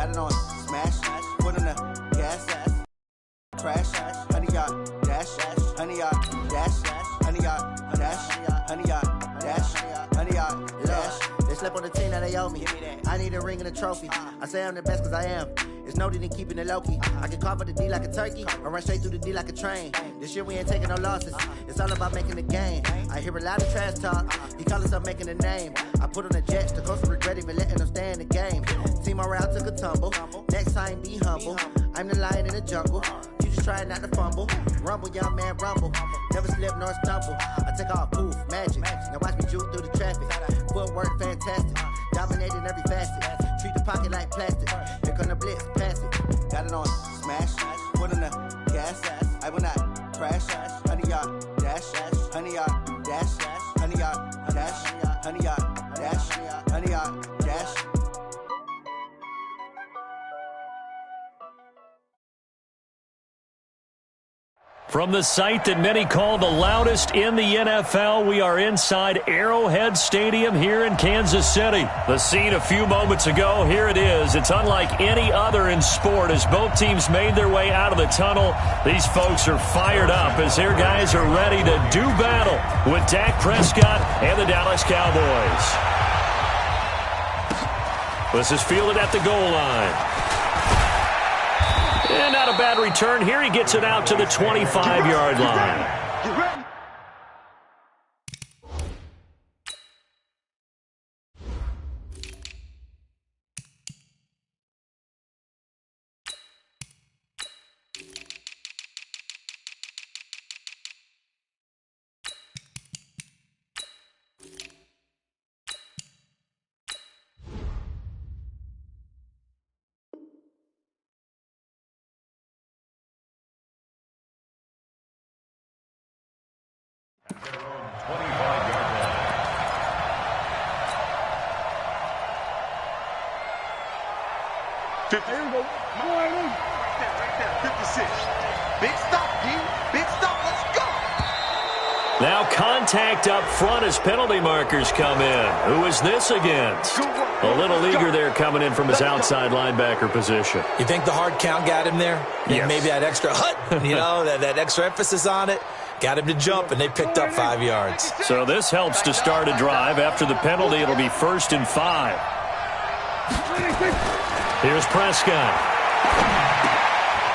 got it on smash, foot on the gas, crash, honey yard, dash, honey yard, dash, honey yard, dash, honey yard, dash, honey yard, dash. They slept on the team that they owe me. I need a ring and a trophy. I say I'm the best cause I am. It's no need in keeping it low-key. I can carve for the D like a turkey or run straight through the D like a train. This year we ain't taking no losses. It's all about making the game. I hear a lot of trash talk. He call himself making a name. I put on the Jets to coach regret even letting them stay in the game. Team morale took a tumble. Next time be humble. I'm the lion in the jungle. You just trying not to fumble. Rumble, young man, rumble. Never slip nor stumble. I take off, poof, magic. Now watch me juke through the traffic. Footwork fantastic. Dominating every facet. Treat the pocket like plastic. Here come the blitz, pass it. Got it on smash. Foot on the gas. I will not crash. Honey yard, dash. Honey yard, dash. Honey yard, dash. Honey yard, dash. Honey yard, dash. From the site that many call the loudest in the NFL, we are inside Arrowhead Stadium here in Kansas City. The scene a few moments ago, here it is. It's unlike any other in sport as both teams made their way out of the tunnel. These folks are fired up as their guys are ready to do battle with Dak Prescott and the Dallas Cowboys. This is fielded at the goal line. And not a bad return here. He gets it out to the 25-yard line. There we go. Right there, 56. Big stop, D. Big stop. Let's go. Now contact up front as penalty markers come in. Who is this against? A little eager there coming in from his outside linebacker position. You think the hard count got him there? Yes. Maybe that extra that extra emphasis on it got him to jump, and they picked up 5 yards. So this helps to start a drive. After the penalty, it'll be 1st and 5. Here's Prescott.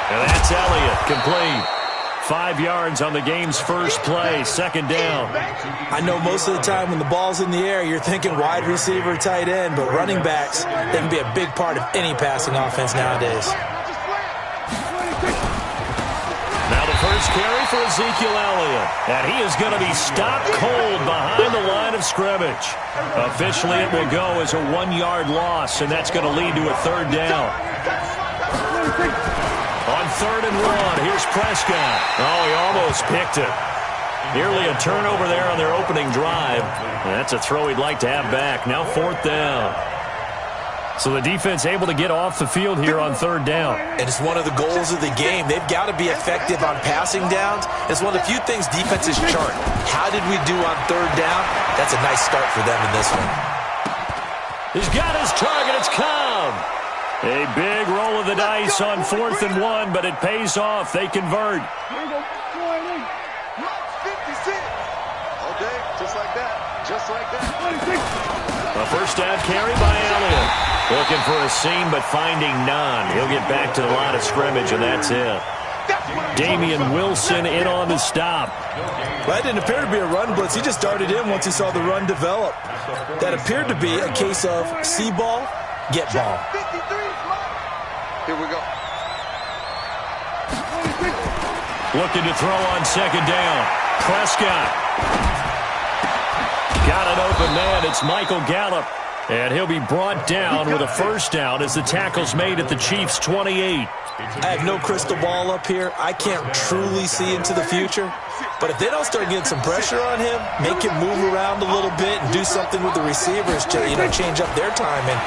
And that's Elliott, complete. 5 yards on the game's first play, 2nd down. I know most of the time when the ball's in the air, you're thinking wide receiver, tight end, but running backs, they can be a big part of any passing offense nowadays. Now the first carry for Ezekiel Elliott. And he is going to be stopped cold behind the line of scrimmage. Officially, it will go as a 1-yard loss, and that's going to lead to a 3rd down. On 3rd and 1, here's Prescott. Oh, he almost picked it. Nearly a turnover there on their opening drive. That's a throw he'd like to have back. Now 4th down. So the defense able to get off the field here on 3rd down. And it's one of the goals of the game. They've got to be effective on passing downs. It's one of the few things defenses chart. How did we do on 3rd down? That's a nice start for them in this one. He's got his target. It's come. A big roll of the dice on 4th and 1, but it pays off. They convert. Here we go. 56. Okay, just like that. Just like that. A first down carry by Elliott. Looking for a seam, but finding none. He'll get back to the line of scrimmage, and that's it. Damian Wilson in on the stop. Well, that didn't appear to be a run blitz. He just darted in once he saw the run develop. That appeared to be a case of see ball, get ball. Here we go. Looking to throw on 2nd down. Prescott. Got an open man. It's Michael Gallup. And he'll be brought down with a 1st down as the tackle's made at the Chiefs' 28. I have no crystal ball up here. I can't truly see into the future. But if they don't start getting some pressure on him, make him move around a little bit and do something with the receivers to, change up their time, and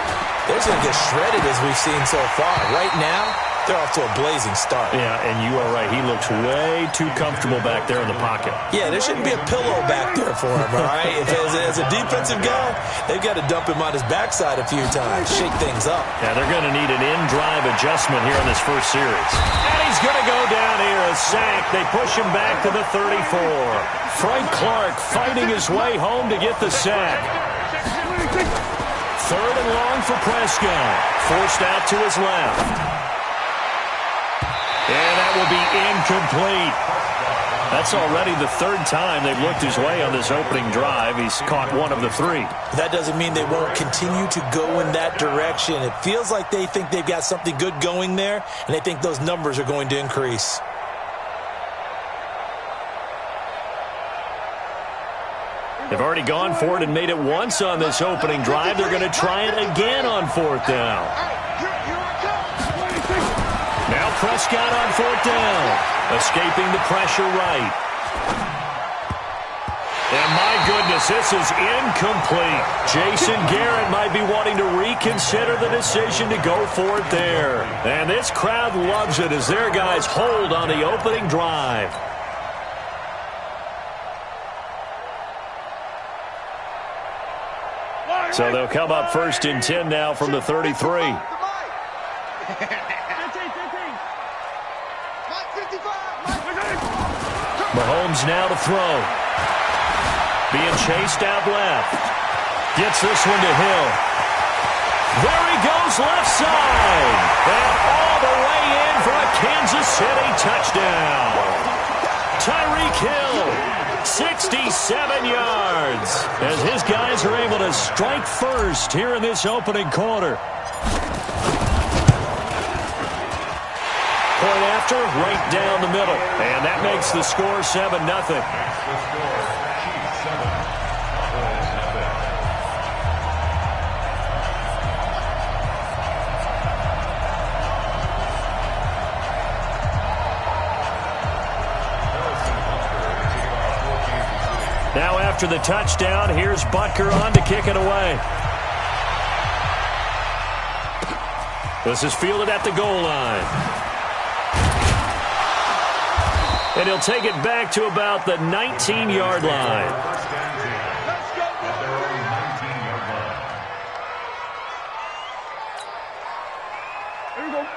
they're going to get shredded as we've seen so far. Right now, they're off to a blazing start. Yeah, and you are right. He looks way too comfortable back there in the pocket. Yeah, there shouldn't be a pillow back there for him, all right? As a defensive guy, they've got to dump him on his backside a few times, shake things up. Yeah, they're going to need an in-drive adjustment here in this first series. And he's going to go down here, a sack. They push him back to the 34. Frank Clark fighting his way home to get the sack. Third and long for Prescott. Forced out to his left. And that will be incomplete. That's already the third time they've looked his way on this opening drive. He's caught one of the three. That doesn't mean they won't continue to go in that direction. It feels like they think they've got something good going there, and they think those numbers are going to increase. They've already gone for it and made it once on this opening drive. They're going to try it again on fourth down. Now Prescott on fourth down, escaping the pressure right. And my goodness, this is incomplete. Jason Garrett might be wanting to reconsider the decision to go for it there. And this crowd loves it as their guys hold on the opening drive. So they'll come up first and 10 now from the 33. Mahomes now to throw. Being chased out left. Gets this one to Hill. There he goes left side. And all the way in for a Kansas City touchdown. Tyreek Hill, 67 yards. As his guys are able to strike first here in this opening quarter. Point after, right down the middle. And that makes the score 7-0. Now after the touchdown, here's Butker on to kick it away. This is fielded at the goal line. And he'll take it back to about the 19-yard line.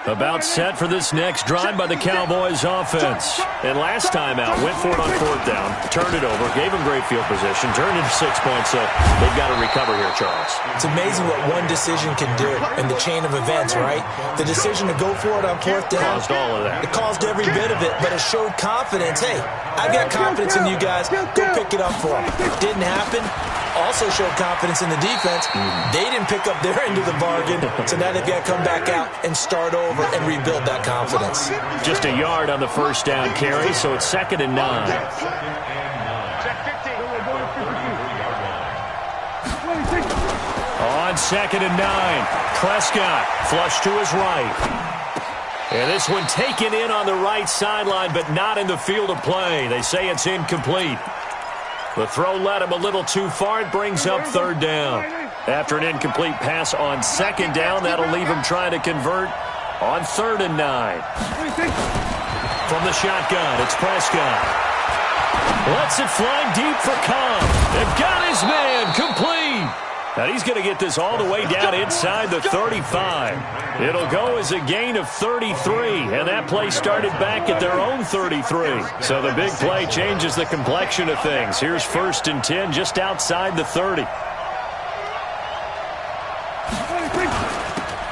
About set for this next drive by the Cowboys offense. And last time out, went for it on fourth down, turned it over, gave him great field position, turned into 6 points, so they've got to recover here, Charles. It's amazing what one decision can do in the chain of events, right? The decision to go for it on fourth down. Caused all of that. It caused every bit of it, but it showed confidence. Hey, I've got confidence in you guys. Go pick it up for them. Didn't happen. Also showed confidence in the defense. They didn't pick up their end of the bargain, so now they've got to come back out and start over and rebuild that confidence. Just a yard on the first down carry, so it's 2nd and 9. On 2nd and 9, Prescott flush to his right. And this one taken in on the right sideline, but not in the field of play. They say it's incomplete. The throw led him a little too far. It brings up 3rd down. After an incomplete pass on 2nd down, that'll leave him trying to convert on 3rd and 9. From the shotgun, it's Prescott. Lets it fly deep for Cobb. They've got his man complete. And he's going to get this all the way down inside the 35. It'll go as a gain of 33, and that play started back at their own 33. So the big play changes the complexion of things. Here's 1st and 10 just outside the 30.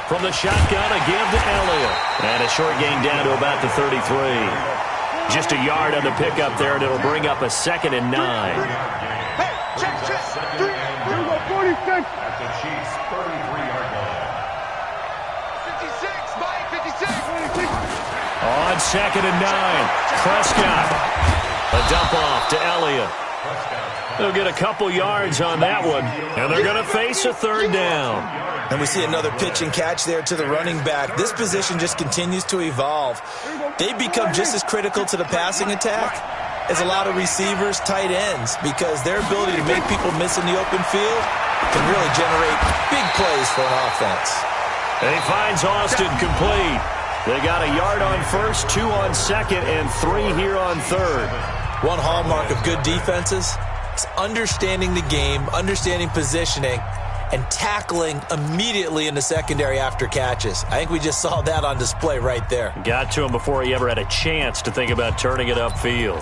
From the shotgun, a give to Elliott. And a short gain down to about the 33. Just a yard on the pickup there, and it'll bring up a 2nd and 9. Hey, check. 46. At the Chiefs' 33-yard line. 56, Mike, 56. On 2nd and 9, Prescott. A dump off to Elliott. They'll get a couple yards on that one, and they're going to face a 3rd down. And we see another pitch and catch there to the running back. This position just continues to evolve. They've become just as critical to the passing attack as a lot of receivers, tight ends, because their ability to make people miss in the open field can really generate big plays for an offense. And he finds Austin complete. They got a yard on first, 2 on second, and 3 here on third. One hallmark of good defenses is understanding the game, understanding positioning, and tackling immediately in the secondary after catches. I think we just saw that on display right there. Got to him before he ever had a chance to think about turning it upfield.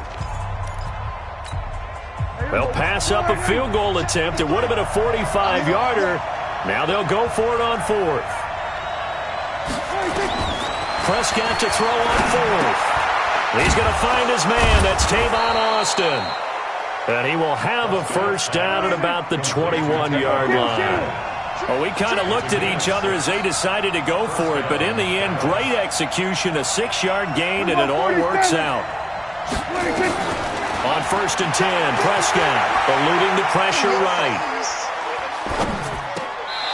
They'll pass up a field goal attempt. It would have been a 45-yarder. Now they'll go for it on fourth. Prescott to throw on fourth. He's going to find his man. That's Tavon Austin. And he will have a first down at about the 21-yard line. Well, we kind of looked at each other as they decided to go for it, but in the end, great execution, a 6-yard gain, and it all works out. On first and 10, Prescott eluding the pressure right.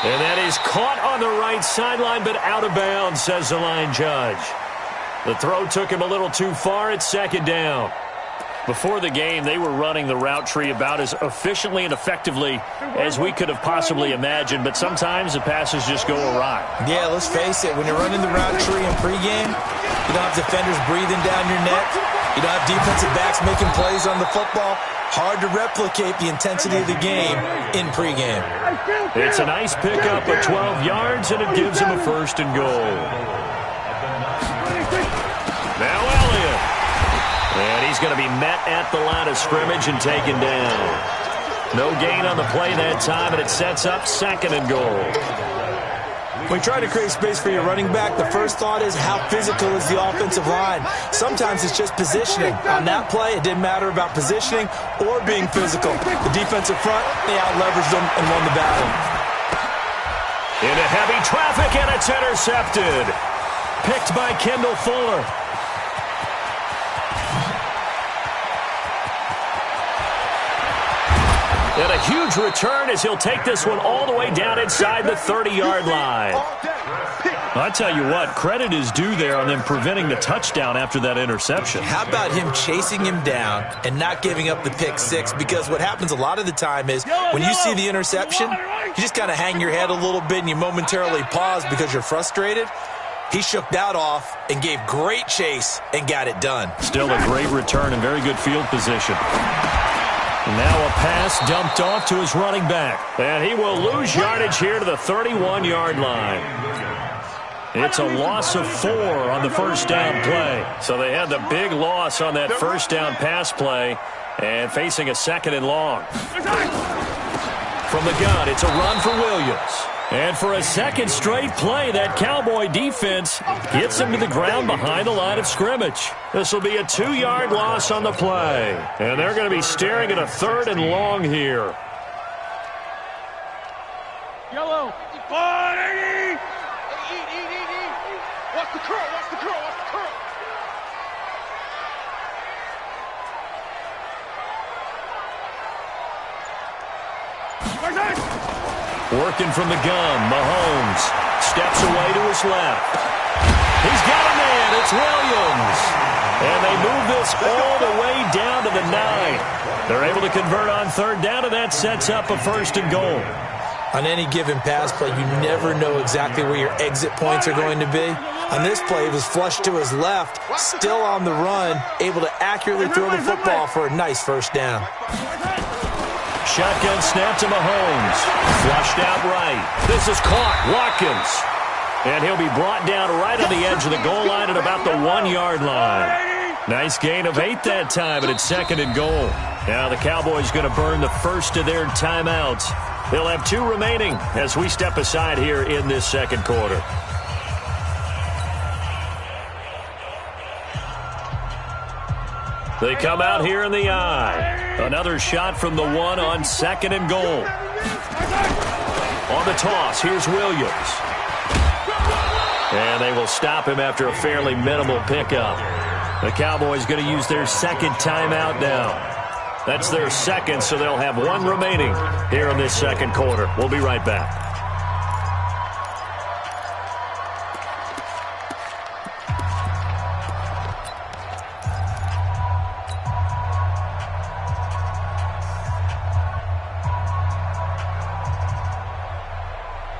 And that is caught on the right sideline, but out of bounds, says the line judge. The throw took him a little too far. It's second down. Before the game, they were running the route tree about as efficiently and effectively as we could have possibly imagined, but sometimes the passes just go awry. Yeah, let's face it. When you're running the route tree in pregame, you don't have defenders breathing down your neck. You don't have defensive backs making plays on the football. Hard to replicate the intensity of the game in pregame. It's a nice pickup of 12 yards, and it gives him a first and goal. Now Elliott. And he's going to be met at the line of scrimmage and taken down. No gain on the play that time, and it sets up second and goal. When you try to create space for your running back, the first thought is how physical is the offensive line. Sometimes it's just positioning. On that play, it didn't matter about positioning or being physical. The defensive front, they out-leveraged them and won the battle. Into heavy traffic, and it's intercepted. Picked by Kendall Fuller. And a huge return as he'll take this one all the way down inside the 30-yard line. I tell you what, credit is due there on them preventing the touchdown after that interception. How about him chasing him down and not giving up the pick six? Because what happens a lot of the time is when you see the interception, you just kind of hang your head a little bit and you momentarily pause because you're frustrated. He shook that off and gave great chase and got it done. Still a great return and very good field position. Now a pass dumped off to his running back. And he will lose yardage here to the 31-yard line. It's a loss of 4 on the first down play. So they had the big loss on that first down pass play and facing a second and long. From the gun, it's a run for Williams. And for a second straight play, that Cowboy defense gets him to the ground behind the line of scrimmage. This will be a 2-yard loss on the play. And they're going to be staring at a third and long here. Yellow. Eat. Watch the curl. Working from the gun, Mahomes steps away to his left. He's got a man, it's Williams. And they move this all the way down to the 9. They're able to convert on third down, and that sets up a first and goal. On any given pass play, you never know exactly where your exit points are going to be. On this play, it was flushed to his left, still on the run, able to accurately throw the football for a nice first down. Shotgun snap to Mahomes. Flushed out right. This is caught. Watkins. And he'll be brought down right on the edge of the goal line at about the 1-yard line. Nice gain of 8 that time, and it's second and goal. Now the Cowboys going to burn the first of their timeouts. They'll have 2 remaining as we step aside here in this second quarter. They come out here in the eye. Another shot from the 1 on second and goal. On the toss, here's Williams. And they will stop him after a fairly minimal pickup. The Cowboys going to use their second timeout now. That's their second, so they'll have 1 remaining here in this second quarter. We'll be right back.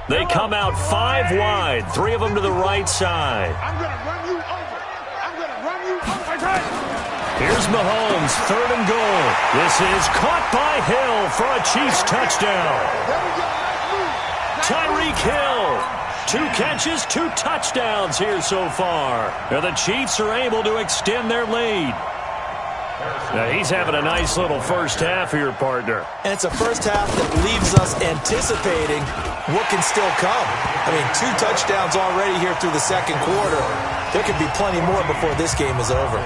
They come out 5 wide, 3 of them to the right side. I'm going to run you over. I'm going to run you over. Here's Mahomes, 3rd and goal. This is caught by Hill for a Chiefs touchdown. There we go. Nice move. Tyreek Hill, 2 catches, 2 touchdowns here so far. Now the Chiefs are able to extend their lead. Now he's having a nice little first half here, partner. And it's a first half that leaves us anticipating what can still come. I mean, 2 touchdowns already here through the second quarter. There could be plenty more before this game is over.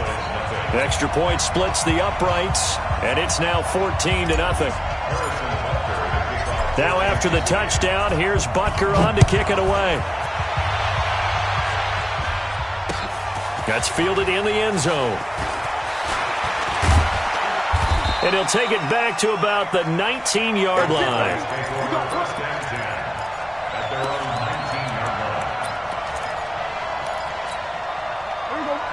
The extra point splits the uprights, and it's now 14-0. Now after the touchdown, here's Butker on to kick it away. That's fielded in the end zone. And he'll take it back to about the 19-yard line.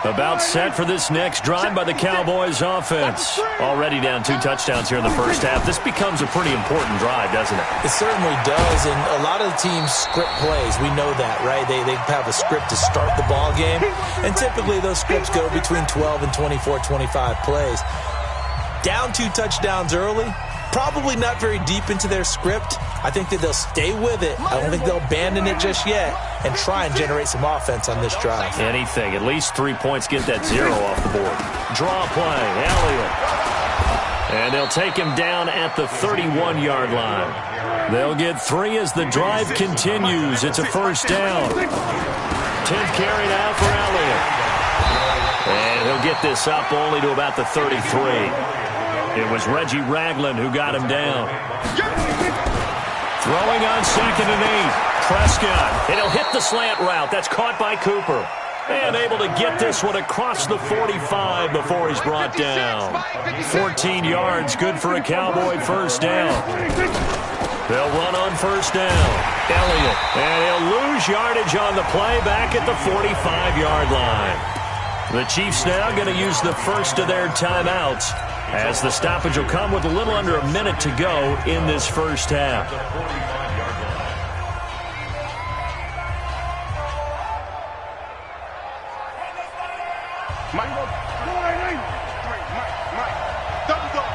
About set for this next drive by the Cowboys offense. Already down 2 touchdowns here in the first half. This becomes a pretty important drive, doesn't it? It certainly does, and a lot of the teams script plays. We know that, right? They have a script to start the ball game, and typically those scripts go between 12 and 24, 25 plays. Down 2 touchdowns early, probably not very deep into their script. I think that they'll stay with it. I don't think they'll abandon it just yet and try and generate some offense on this drive. Anything. At least 3 points. Get that 0 off the board. Draw play. Elliott. And they'll take him down at the 31-yard line. They'll get 3 as the drive continues. It's a first down. 10th carry now for Elliott. And he'll get this up only to about the 33. It was Reggie Ragland who got him down. Throwing on 2nd and 8. Prescott. And he'll hit the slant route. That's caught by Cooper. And able to get this one across the 45 before he's brought down. 14 yards. Good for a Cowboy first down. They'll run on first down. Elliott. And he'll lose yardage on the play back at the 45-yard line. The Chiefs now going to use the first of their timeouts, as the stoppage will come with a little under a minute to go in this first half. Mike. Double dog.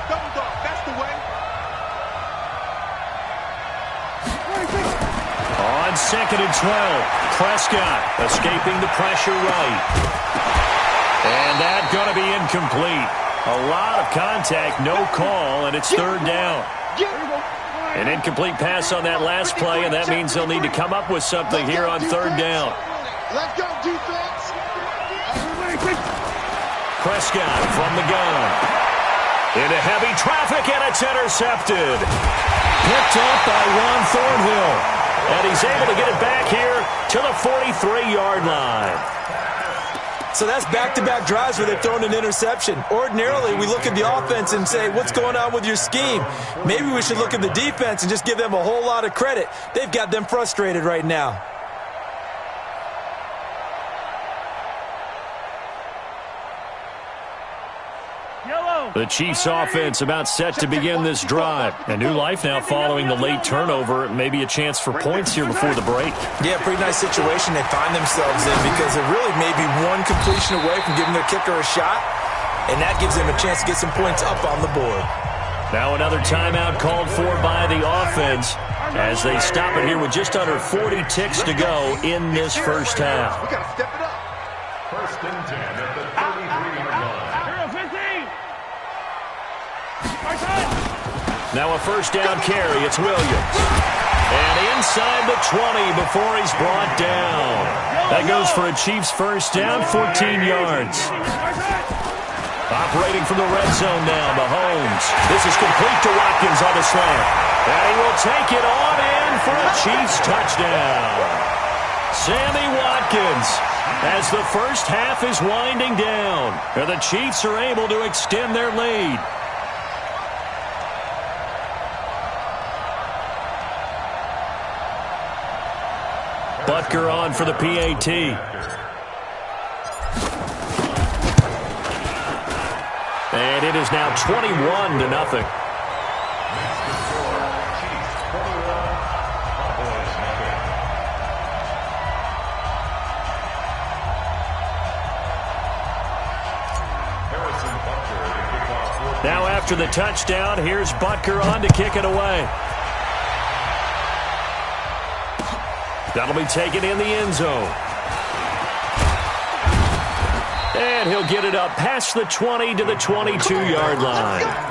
That's the way. On 2nd and 12, Prescott escaping the pressure right. And that's going to be incomplete. A lot of contact, no call, and it's 3rd down. An incomplete pass on that last play, and that means they'll need to come up with something here on 3rd down. Let's go, defense. Prescott from the gun. Into heavy traffic, and it's intercepted. Picked up by Ron Thornhill. And he's able to get it back here to the 43-yard line. So that's back-to-back drives where they've thrown an interception. Ordinarily, we look at the offense and say, what's going on with your scheme? Maybe we should look at the defense and just give them a whole lot of credit. They've got them frustrated right now. The Chiefs offense about set to begin this drive. A new life now following the late turnover. Maybe a chance for points here before the break. Yeah, pretty nice situation they find themselves in, because they're really maybe one completion away from giving their kicker a shot, and that gives them a chance to get some points up on the board. Now another timeout called for by the offense as they stop it here with just under 40 ticks to go in this first half. We got to step it up. 1st and 10 at the 33-yard line. Now a first down carry. It's Williams. And inside the 20 before he's brought down. That goes for a Chiefs first down, 14 yards. Operating from the red zone now, Mahomes. This is complete to Watkins on the slant. And he will take it on in for a Chiefs touchdown. Sammy Watkins, as the first half is winding down. And the Chiefs are able to extend their lead. Butker on for the PAT. And it is now 21-0. after the touchdown, here's Butker on to kick it away. That'll be taken in the end zone. And he'll get it up past the 20 to the 22-yard line.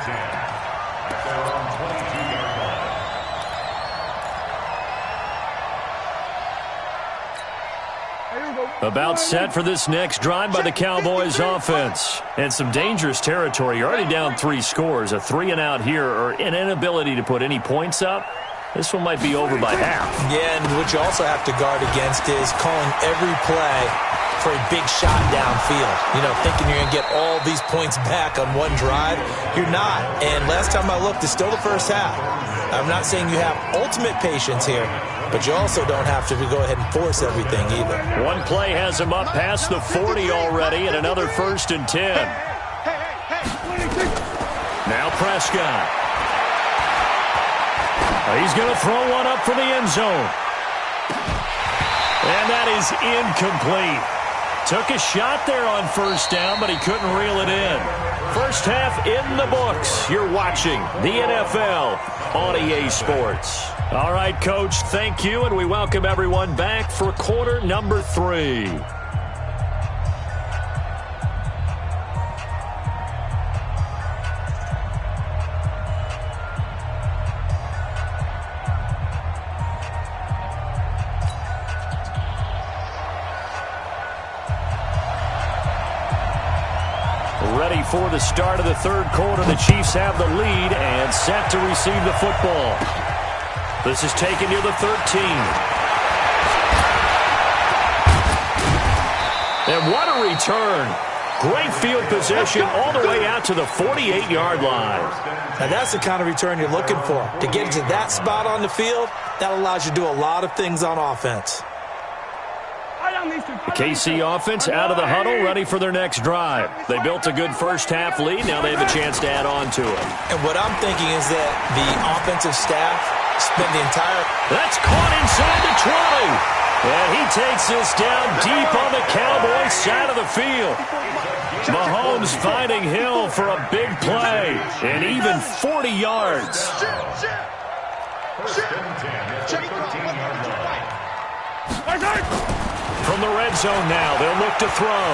About set for this next drive by the Cowboys offense. And some dangerous territory. You're already down 3 scores. A 3-and-out here or an inability to put any points up. This one might be over by half. Yeah, and what you also have to guard against is calling every play for a big shot downfield. You know, thinking you're going to get all these points back on one drive. You're not. And last time I looked, it's still the first half. I'm not saying you have ultimate patience here, but you also don't have to go ahead and force everything either. One play has him up past the 40 already, and another 1st and 10. Now Prescott. He's going to throw one up for the end zone. And that is incomplete. Took a shot there on 1st down, but he couldn't reel it in. First half in the books. You're watching the NFL on EA Sports. All right, Coach, thank you, and we welcome everyone back for quarter number 3. Ready for the start of the 3rd quarter. The Chiefs have the lead and set to receive the football. This is taken near the 13. And what a return. Great field position all the way out to the 48-yard line. Now that's the kind of return you're looking for. To get to that spot on the field, that allows you to do a lot of things on offense. The KC offense out of the huddle, ready for their next drive. They built a good first-half lead. Now they have a chance to add on to it. And what I'm thinking is that the offensive staff spent the entire... That's caught inside the 20. And he takes this down deep on the Cowboys side of the field. Mahomes finding Hill for a big play. And even 40 yards. From the red zone now, they'll look to throw.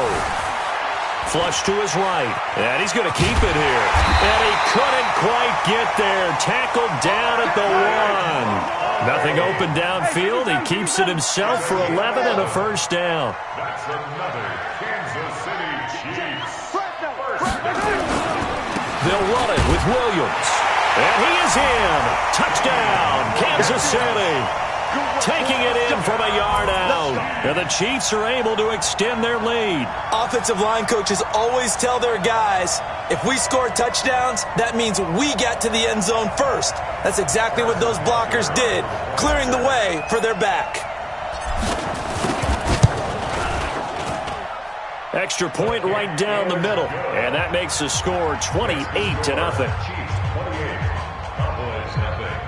Flush to his right. And he's going to keep it here. And he couldn't quite get there. Tackled down at the 1. Nothing open downfield. He keeps it himself for 11 and a first down. That's another Kansas City Chiefs. They'll run it with Williams. And he is in. Touchdown, Kansas City. Taking it in from a yard out. And the Chiefs are able to extend their lead. Offensive line coaches always tell their guys, if we score touchdowns, that means we get to the end zone first. That's exactly what those blockers did, clearing the way for their back. Extra point right down the middle. And that makes the score 28-0. Chiefs 28, Cowboys nothing.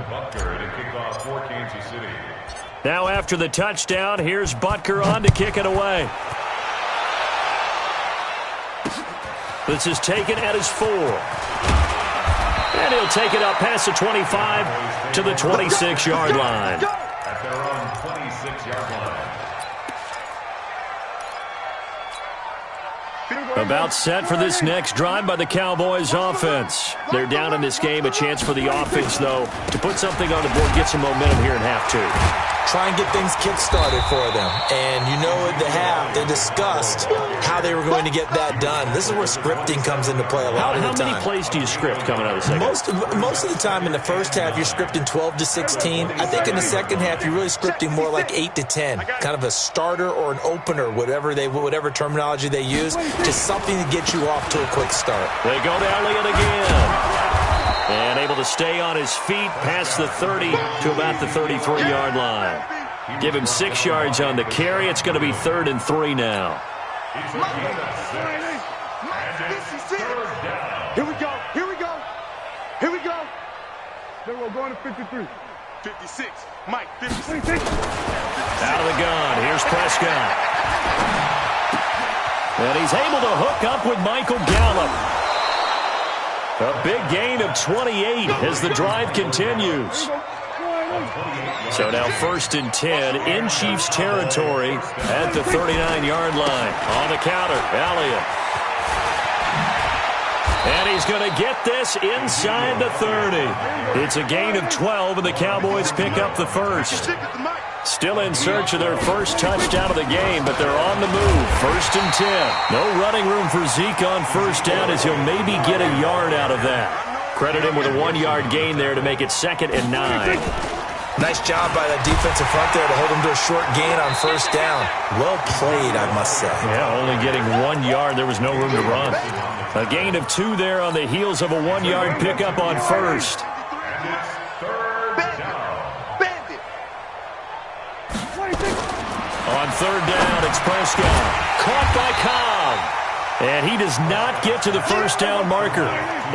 Butker to kick off for Kansas City. Now after the touchdown, here's Butker on to kick it away. This is taken at his 4. And he'll take it up past the 25 to the 26-yard line. At their own 26-yard line. About set for this next drive by the Cowboys offense. They're down in this game. A chance for the offense, though, to put something on the board, get some momentum here in half 2. Try and get things kick-started for them. And you know at the half, they discussed how they were going to get that done. This is where scripting comes into play a lot of the time. How many plays do you script coming out of the second? Most of the time in the first half, you're scripting 12 to 16. I think in the second half, you're really scripting more like 8 to 10. Kind of a starter or an opener, whatever terminology they use, to something to get you off to a quick start. They go to Elliott again. And able to stay on his feet past the 30 to about the 33-yard line. Give him 6 yards on the carry. It's going to be 3rd and 3 now. Here we go. Here we go. Here we go. Then we're going to 53. 56. Mike, 56. Out of the gun. Here's Prescott. And he's able to hook up with Michael Gallup. A big gain of 28 as the drive continues. So now 1st and 10 in Chiefs territory at the 39-yard line. On the counter, Elliott. And he's going to get this inside the 30. It's a gain of 12, and the Cowboys pick up the first. Still in search of their first touchdown of the game, but they're on the move. 1st and 10. No running room for Zeke on 1st down as he'll maybe get a yard out of that. Credit him with a 1-yard gain there to make it 2nd and 9. Nice job by that defensive front there to hold him to a short gain on 1st down. Well played, I must say. Yeah, only getting 1 yard. There was no room to run. A gain of 2 there on the heels of a 1-yard pickup on 1st. On 3rd down, it's Prescott. Caught by Cobb. And he does not get to the 1st down marker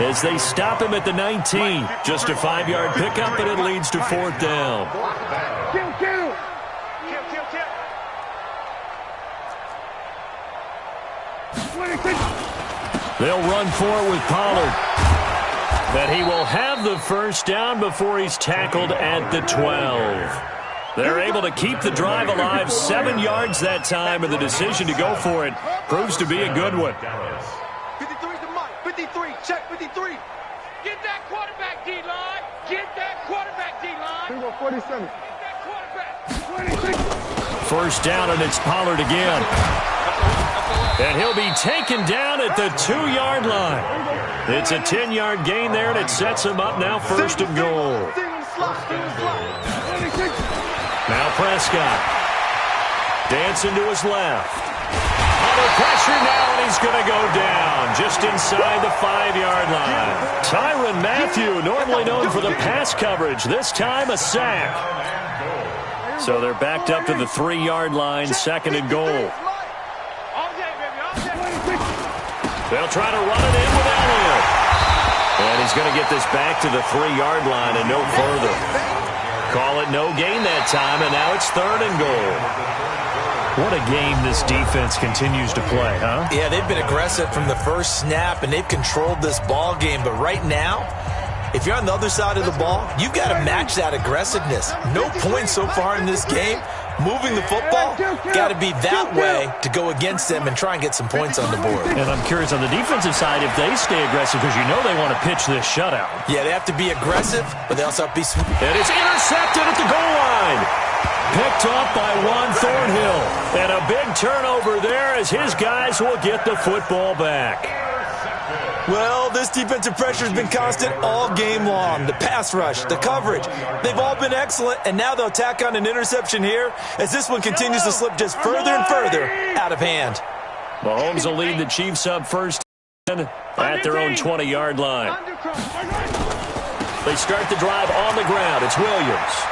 as they stop him at the 19. Just a 5-yard pickup, and it leads to 4th down. Kill. They'll run for it with Pollard. But he will have the 1st down before he's tackled at the 12. They're able to keep the drive alive, 7 yards that time, and the decision to go for it proves to be a good one. 53 to Mike. 53. Check 53. Get that quarterback, D-line. Get that quarterback, D-line. 47. Get that quarterback. 26. 1st down, and it's Pollard again. And he'll be taken down at the 2-yard line. It's a 10-yard gain there, and it sets him up now 1st and goal. Now Prescott. Dancing to his left. Under pressure now, and he's going to go down just inside the 5-yard line. Tyrann Mathieu, normally known for the pass coverage, this time a sack. So they're backed up to the 3-yard line, 2nd and goal. They'll try to run it in with Elliott. And he's going to get this back to the 3-yard line and no further. Call it no gain that time, and now it's 3rd and goal. What a game this defense continues to play, huh? Yeah, they've been aggressive from the first snap, and they've controlled this ball game. But right now, if you're on the other side of the ball, you've got to match that aggressiveness. No points so far in this game. Moving the football, got to be that way to go against them and try and get some points on the board. And I'm curious on the defensive side if they stay aggressive, because you know they want to pitch this shutout. Yeah, they have to be aggressive, but they also have to be smooth. And it's intercepted at the goal line. Picked off by Juan Thornhill. And a big turnover there as his guys will get the football back. Well, this defensive pressure has been constant all game long. The pass rush, the coverage, they've all been excellent, and now they'll tack on an interception here as this one continues to slip just further and further out of hand. Mahomes will lead the Chiefs up 1st at their own 20-yard line. They start the drive on the ground. It's Williams.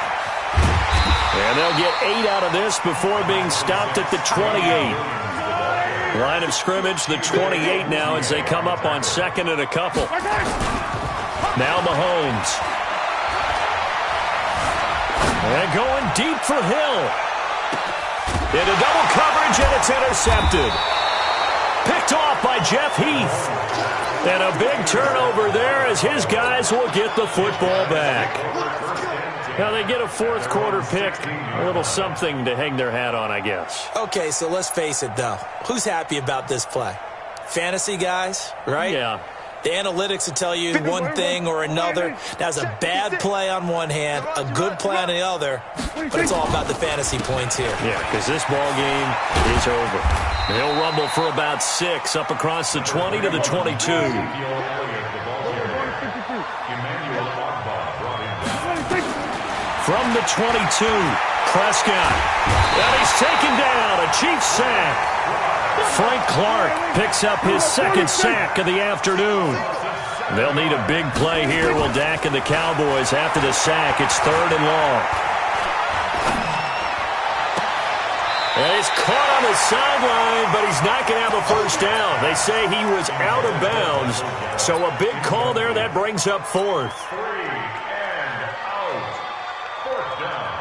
And they'll get 8 out of this before being stopped at the 28. Line of scrimmage, the 28 now as they come up on 2nd and a couple. Now Mahomes. And going deep for Hill. Into double coverage, and it's intercepted. Picked off by Jeff Heath. And a big turnover there as his guys will get the football back. Now they get a 4th quarter pick, a little something to hang their hat on, I guess. Okay, so let's face it, though. Who's happy about this play? Fantasy guys, right? Yeah. The analytics will tell you one thing or another. That's a bad play on one hand, a good play on the other, but it's all about the fantasy points here. Yeah, because this ball game is over. He'll rumble for about 6 up across the 20 to the 22. From the 22, Prescott. And he's taken down, a Chiefs sack. Frank Clark picks up his second sack of the afternoon. They'll need a big play here. Will Dak and the Cowboys after the sack. It's 3rd and long. And he's caught on the sideline, but he's not going to have a first down. They say he was out of bounds. So a big call there. That brings up 4th. 3 and out. 4th down.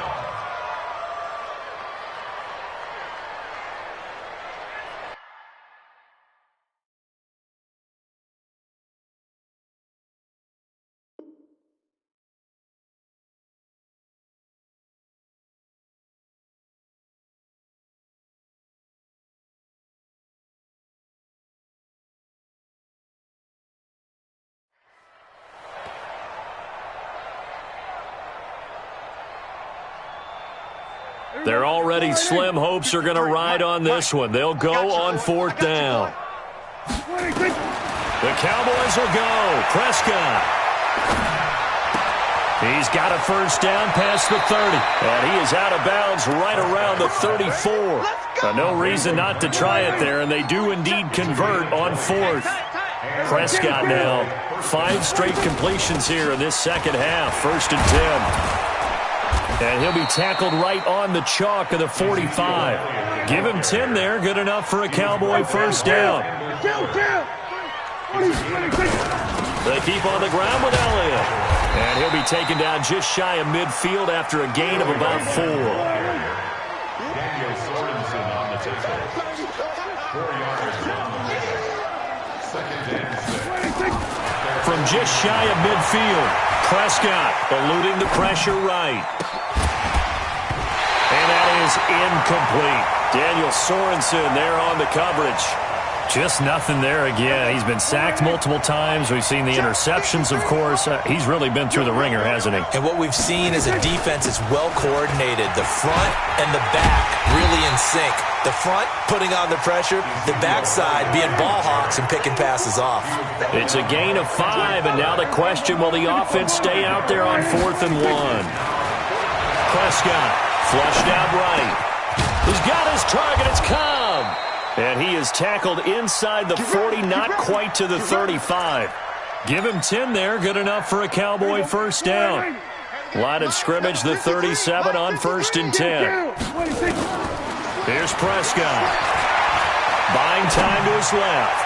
They're already slim hopes are going to ride on this one. They'll go on 4th down. The Cowboys will go. Prescott. He's got a first down past the 30. And he is out of bounds right around the 34. No reason not to try it there, and they do indeed convert on 4th. Prescott now, 5 straight completions here in this second half. 1st and 10. And he'll be tackled right on the chalk of the 45. Give him 10 there. Good enough for a Cowboy first down. They keep on the ground with Elliott. And he'll be taken down just shy of midfield after a gain of about 4. Daniel Sorensen on the tackle. 4 yards on the play. 2nd and 6. From just shy of midfield, Prescott eluding the pressure right. And that is incomplete. Daniel Sorensen there on the coverage. Just nothing there again. He's been sacked multiple times. We've seen the interceptions, of course. He's really been through the ringer, hasn't he? And what we've seen is a defense that's well coordinated. The front and the back really in sync. The front putting on the pressure, the backside being ball hawks and picking passes off. It's a gain of 5, and now the question, will the offense stay out there on 4th and 1? Prescott flushed out right. He's got his target. It's Cobb. And he is tackled inside the 40, not quite to the 35. Give him 10 there. Good enough for a Cowboy first down. Line of scrimmage, the 37 on 1st and 10. Here's Prescott. Buying time to his left.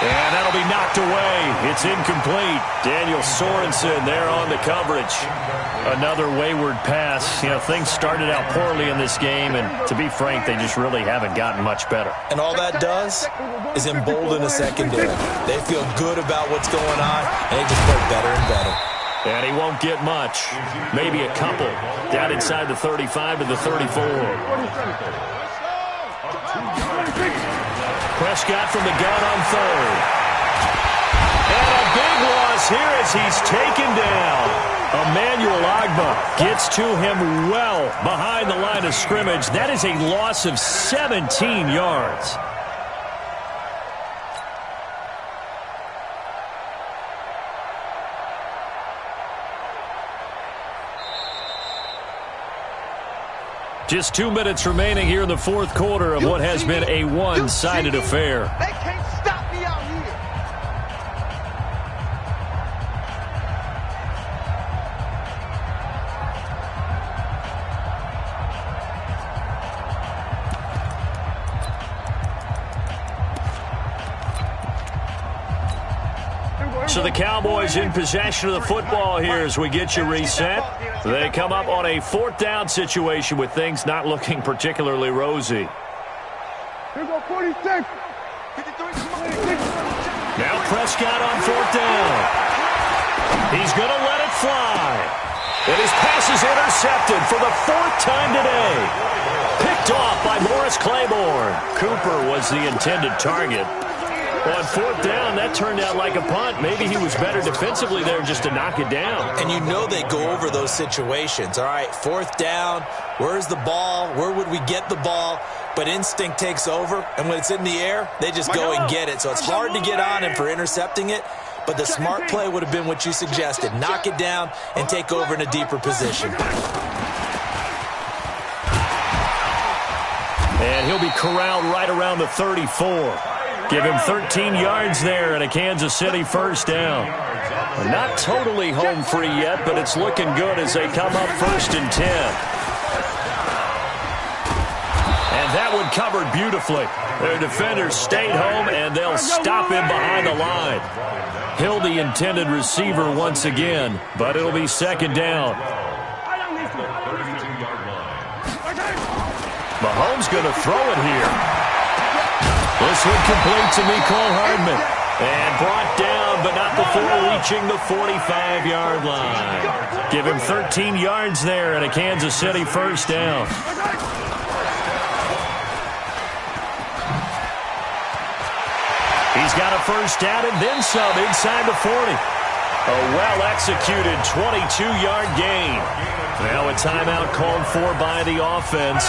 And that'll be knocked away. It's incomplete. Daniel Sorensen there on the coverage. Another wayward pass. You know, things started out poorly in this game, and to be frank, they just really haven't gotten much better. And all that does is embolden a secondary. They feel good about what's going on, and they just play better and better. And he won't get much. Maybe a couple. Down inside the 35 to the 34. Prescott from the gun on 3rd. And a big loss here as he's taken down. Emmanuel Ogbah gets to him well behind the line of scrimmage. That is a loss of 17 yards. Just 2 minutes remaining here in the 4th quarter of what has been a one-sided affair. They can't stop me out here. So the Cowboys in possession of the football here as we get you reset. They come up on a 4th down situation with things not looking particularly rosy. Here go 46. Now Prescott on 4th down. He's going to let it fly. And his pass is intercepted for the 4th time today. Picked off by Morris Claiborne. Cooper was the intended target. On 4th down, that turned out like a punt. Maybe he was better defensively there just to knock it down. And you know they go over those situations. All right, 4th down, where's the ball? Where would we get the ball? But instinct takes over, and when it's in the air, they just go and get it. So it's hard to get on him for intercepting it, but the smart play would have been what you suggested. Knock it down and take over in a deeper position. And And he'll be corralled right around the 34. Give him 13 yards there and a Kansas City first down. Not totally home free yet, but it's looking good as they come up 1st and 10. And that one covered beautifully. Their defenders stayed home, and they'll stop him behind the line. Hill, the intended receiver once again, but it'll be 2nd down. Mahomes going to throw it here. This one complete to Mecole Hardman. And brought down, but not before reaching the 45-yard line. Give him 13 yards there and a Kansas City first down. He's got a first down and then some inside the 40. A well-executed 22-yard gain. Now a timeout called for by the offense.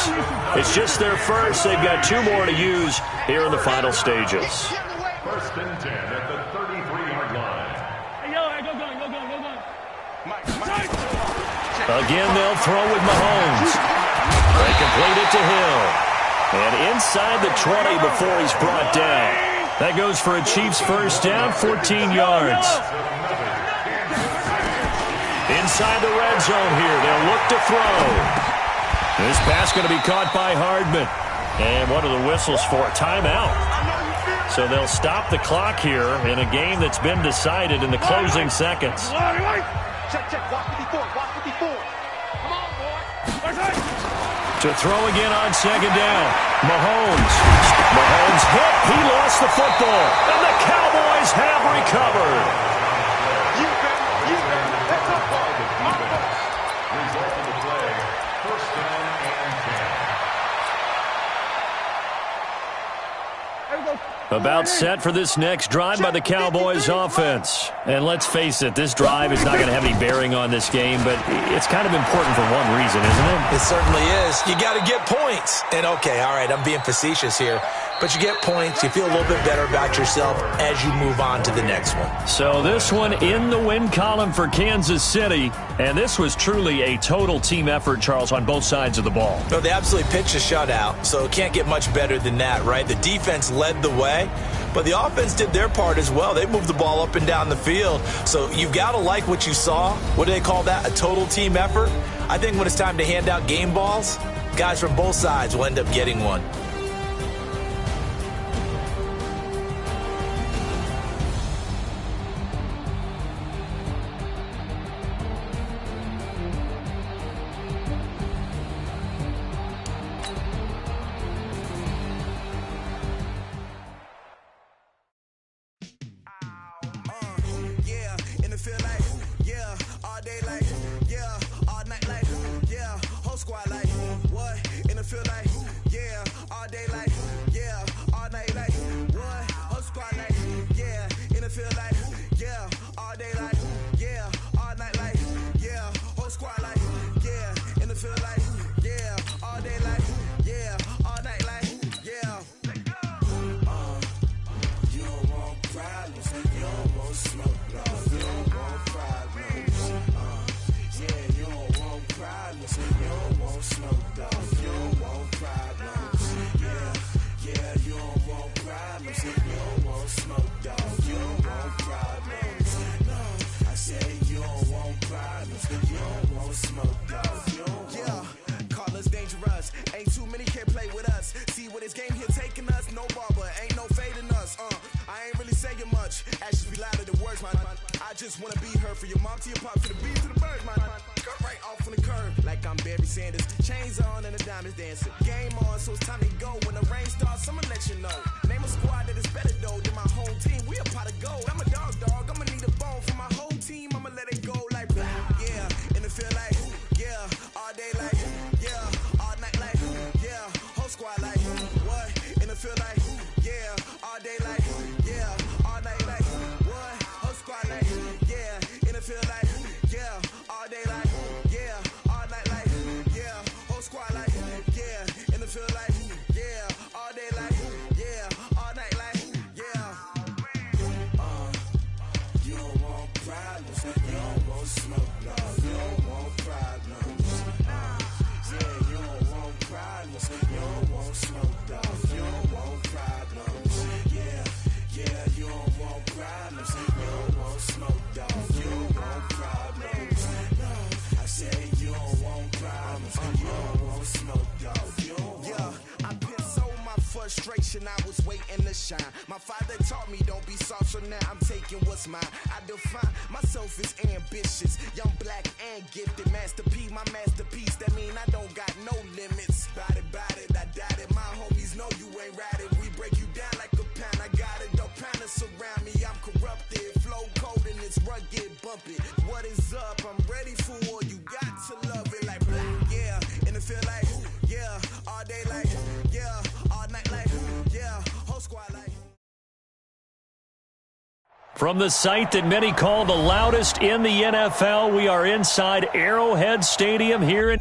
It's just their first. They've got 2 more to use here in the final stages. 1st and 10 at the 33-yard line. Again, they'll throw with Mahomes. They complete it to Hill. And inside the 20 before he's brought down. That goes for a Chiefs first down, 14 yards. Inside the red zone here, they'll look to throw. This pass going to be caught by Hardman. And what are the whistles for? Timeout. So they'll stop the clock here in a game that's been decided in the closing seconds. Check, watch 54, watch 54. Come on, boy. To throw again on 2nd down. Mahomes hit. He lost the football. And the Cowboys have recovered. Result of the play, 1st down and 10. About set for this next drive by the Cowboys offense. And let's face it, this drive is not going to have any bearing on this game, but it's kind of important for one reason, isn't it? It certainly is. You got to get points. And okay, all right, I'm being facetious here, but you get points, you feel a little bit better about yourself as you move on to the next one. So this one in the win column for Kansas City, and this was truly a total team effort, Charles, on both sides of the ball. No, they absolutely pitched a shutout, so it can't get much better than that, right? The defense led the way, but the offense did their part as well. They moved the ball up and down the field, so you've got to like what you saw. What do they call that? A total team effort? I think when it's time to hand out game balls, guys from both sides will end up getting one. You don't want problems, you don't want smoke, you don't smoke, dog. Yeah, I've been so my frustration, I was waiting to shine. My father taught me don't be soft, so now I'm taking what's mine. I define myself as ambitious, young, black, and gifted. Master P, my masterpiece, that mean I don't got no limits. Bout it, I doubt it. My homies know you ain't ratted. We break you down like a pound. I got it, don't pound to surround me. I'm corrupted, flow cold and it's rugged, bumpy. What is up? I'm ready for war. You got to love it like black, yeah. And it feel like, yeah. All day like, yeah. All night like, yeah. Whole squad like. From the site that many call the loudest in the NFL, we are inside Arrowhead Stadium here in...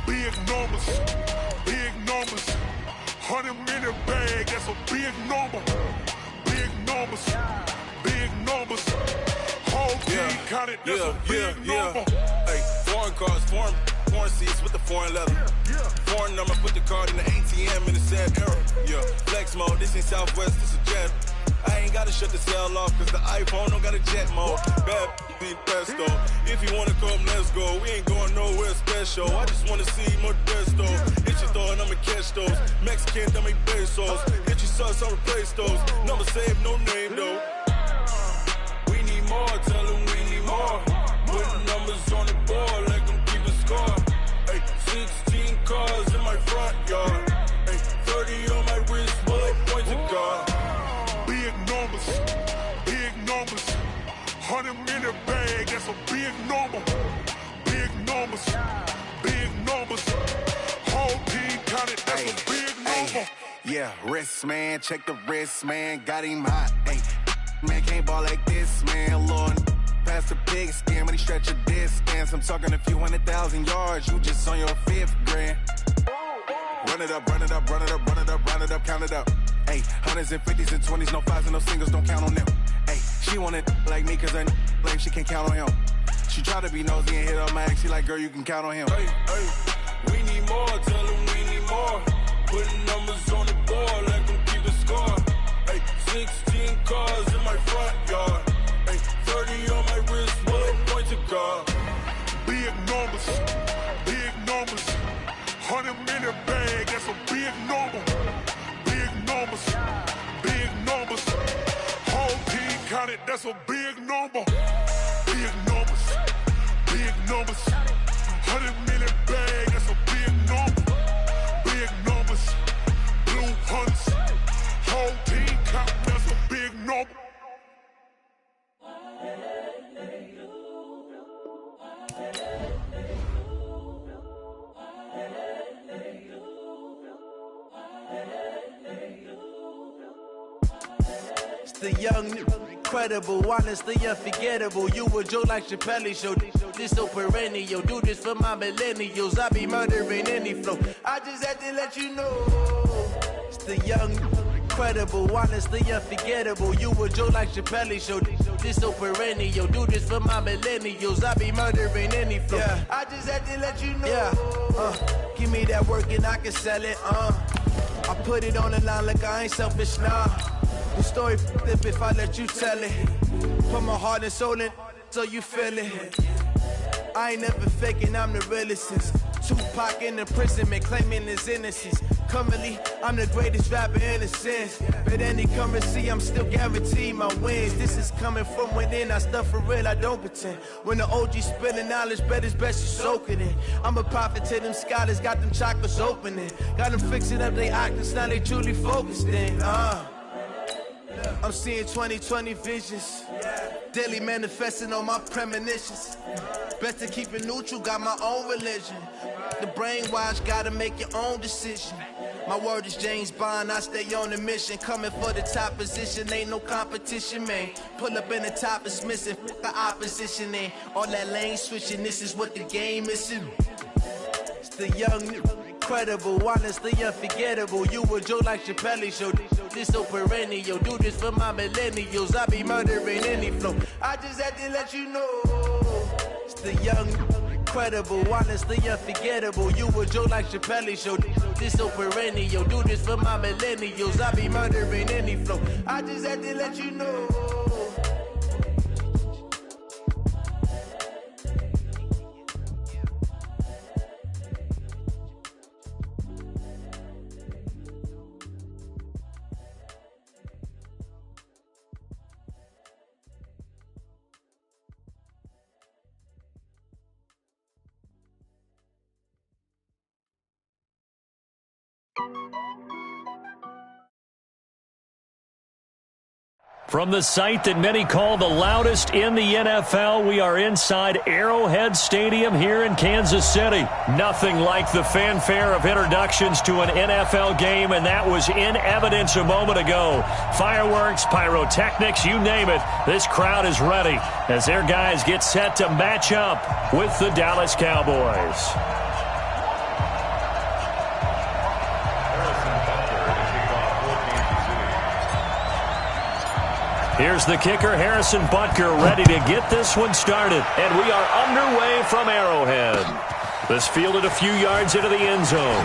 Big numbers, big numbers. 100-minute bag, that's a big number. Big numbers, big numbers. Whole team counted, that's a big number. Hey, foreign cars, foreign seats with the foreign leather. Foreign number, put the card in the ATM in the sad era. Yeah, flex mode, this ain't Southwest, this a jet. I ain't gotta shut the cell off, cause the iPhone don't got a jet mode. Bad be pesto. If you wanna come, let's go. We ain't going nowhere special. I just wanna see Modesto. Hit your throw and I'ma catch those. Mexican, dummy pesos. Hit your sus, I'll replace those. Number saved, no name though. We need more, tell them we need more. Putting numbers on the board, let them keep a score. Hey, 16 cars in my front yard. Hey, 30 on my wrist, bullet points of God. Big numbers, big numbers. 100-minute bag, that's a big number. Big numbers, big numbers. Whole team counted, that's a big number. Yeah, wrist man, check the wrist man, got him hot. Ay, man can't ball like this, man. Lord, past the pig skin when he stretch a distance. I'm talking a few 100,000 yards, you just on your 5th grand. Run it up, run it up, run it up, run it up, run it up, count it up. Hey, 100s and 50s and 20s, no 5s and no singles, don't count on them. Hey, she want it like me cause her lame, she can't count on him. She try to be nosy and hit up my ex, she like, girl, you can count on him. Hey, we need more, tell them we need more. Putting numbers on the board, let them keep a score. Hey, 16 cars in my front yard. Hey, 30 on my wrist, bullet points of God. Big numbers, big numbers. 100-minute bag, that's a big number. Big numbers, big numbers. Whole team counted, that's a big number. Big numbers, big numbers. 100-minute bag, that's a big number. Big numbers, blue hunts. Whole team count, that's a big number. The young, incredible, honestly unforgettable. You a Joe like Chappelle show. This so perennial. Do this for my millennials. I be murdering any flow. I just had to let you know. It's the young, incredible, honestly unforgettable. You a Joe like Chappelle show. This so perennial. Do this for my millennials. I be murdering any flow. Yeah. I just had to let you know. Yeah. Give me that work and I can sell it. I put it on the line like I ain't selfish, nah. The story f***ed if I let you tell it. Put my heart and soul in so you feel it. I ain't never faking, I'm the realest since Tupac in imprisonment, claiming his innocence. Currently, I'm the greatest rapper in a sense. But any currency, I'm still guaranteed my wins. This is coming from within, I stuff for real, I don't pretend. When the OG spilling knowledge, bet it's best you soak it in. I'm a prophet to them scholars, got them chakras opening. Got them fixing up they octaves, now they truly focused in. I'm seeing 2020 visions, daily manifesting on my premonitions. Best to keep it neutral, got my own religion. The brainwash, gotta make your own decision. My word is James Bond, I stay on the mission. Coming for the top position, ain't no competition, man. Pull up in the top, it's missing, fuck the opposition, and all that lane switching, this is what the game is. It's the young incredible, honestly unforgettable. You a joke like Chappelle Show. This so perennial. Do this for my millennials. I be murdering any flow. I just had to let you know. It's the young, incredible, honestly unforgettable. You a joke like Chappelle Show. This so perennial. Do this for my millennials. I be murdering any flow. I just had to let you know. From the site that many call the loudest in the NFL, we are inside Arrowhead Stadium here in Kansas City. Nothing like the fanfare of introductions to an NFL game, and that was in evidence a moment ago. Fireworks, pyrotechnics, you name it. This crowd is ready as their guys get set to match up with the Dallas Cowboys. Here's the kicker, Harrison Butker, ready to get this one started. And we are underway from Arrowhead. This fielded a few yards into the end zone.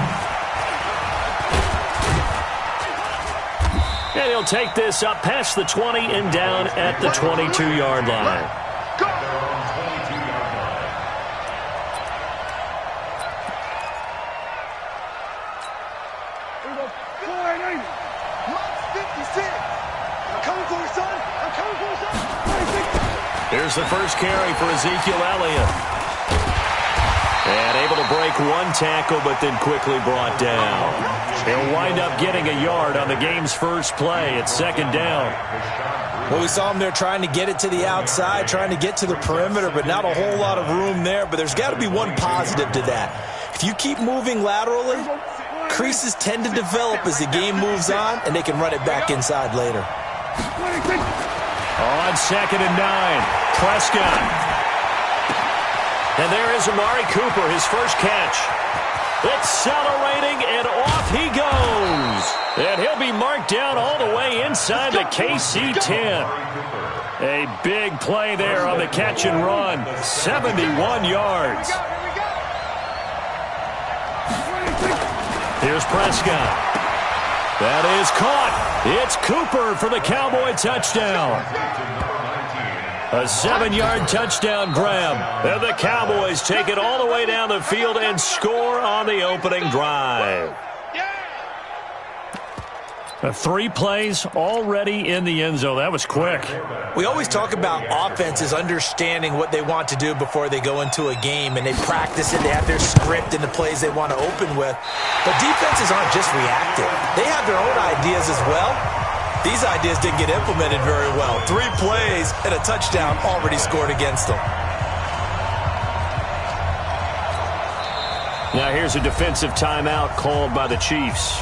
And he'll take this up past the 20 and down at the 22-yard line. Here's the first carry for Ezekiel Elliott. And able to break one tackle, but then quickly brought down. He'll wind up getting a yard on the game's first play. It's second down. Well, we saw him there trying to get it to the outside, trying to get to the perimeter, but not a whole lot of room there. But there's got to be one positive to that. If you keep moving laterally, creases tend to develop as the game moves on, and they can run it back inside later. On second and 9, Prescott. And there is Amari Cooper, his first catch. Accelerating, and off he goes. And he'll be marked down all the way inside the KC 10. A big play there on the catch and run. 71 yards. Here's Prescott. That is caught. It's Cooper for the Cowboy touchdown. A 7-yard touchdown grab. And the Cowboys take it all the way down the field and score on the opening drive. 3 plays already in the end zone. That was quick. We always talk about offenses understanding what they want to do before they go into a game, and they practice it. They have their script and the plays they want to open with. But defenses aren't just reactive. They have their own ideas as well. These ideas didn't get implemented very well. 3 plays and a touchdown already scored against them. Now here's a defensive timeout called by the Chiefs.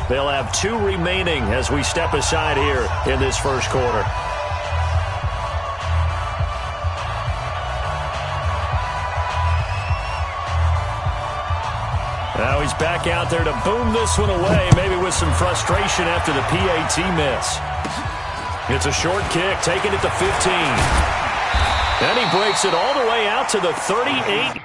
They'll have 2 remaining as we step aside here in this first quarter. Now he's back out there to boom this one away, maybe with some frustration after the PAT miss. It's a short kick, taking it to 15. And he breaks it all the way out to the 38.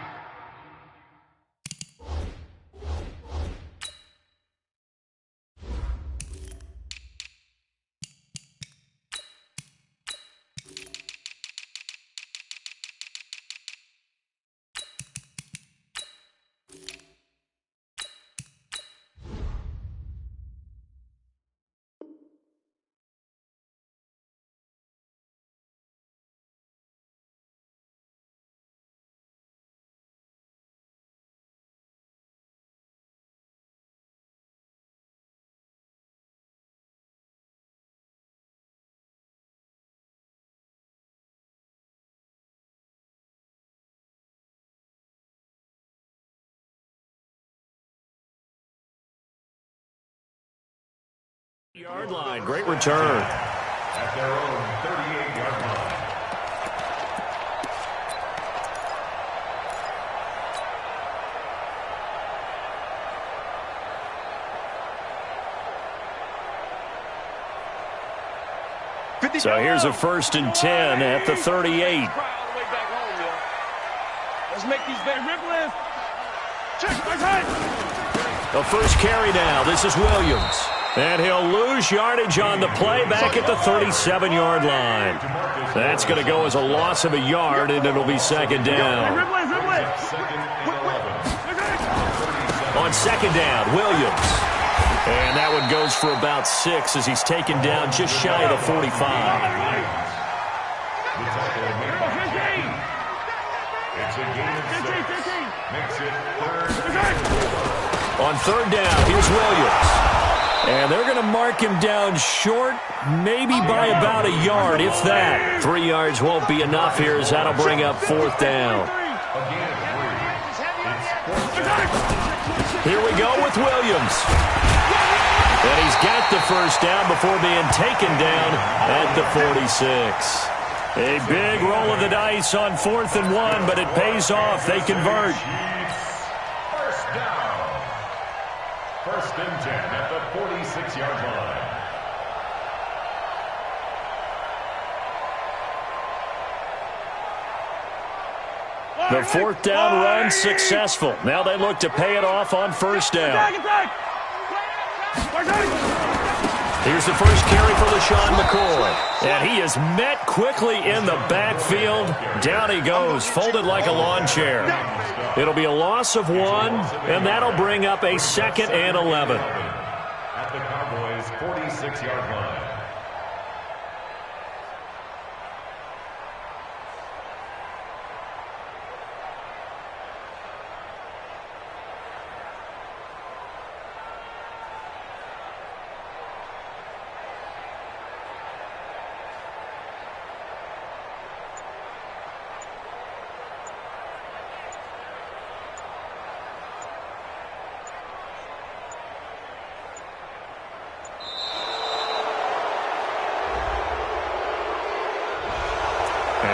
Yard line, great return. At their own 38-yard line. So here's a 1st and 10 at the 38. Let's make these big rip lift. The first carry now. This is Williams. And he'll lose yardage on the play back at the 37-yard line. That's going to go as a loss of a yard, and it'll be 2nd down. On 2nd down, Williams. And that one goes for about 6 as he's taken down just shy of the 45. It's a gain of 6. Makes it 3rd. On 3rd down, here's Williams. And they're going to mark him down short, maybe by about a yard, if that. 3 yards won't be enough here as that'll bring up 4th down. Here we go with Williams. And he's got the 1st down before being taken down at the 46. A big roll of the dice on 4th and 1, but it pays off. They convert. 1st down. 1st and 10 at the 46-yard line. The 4th down run successful. Now they look to pay it off on 1st down. Here's the first carry for LaShawn McCoy. And he is met quickly in the backfield. Down he goes, folded like a lawn chair. It'll be a loss of 1, and that'll bring up a 2nd and 11. At the Cowboys' 46-yard line.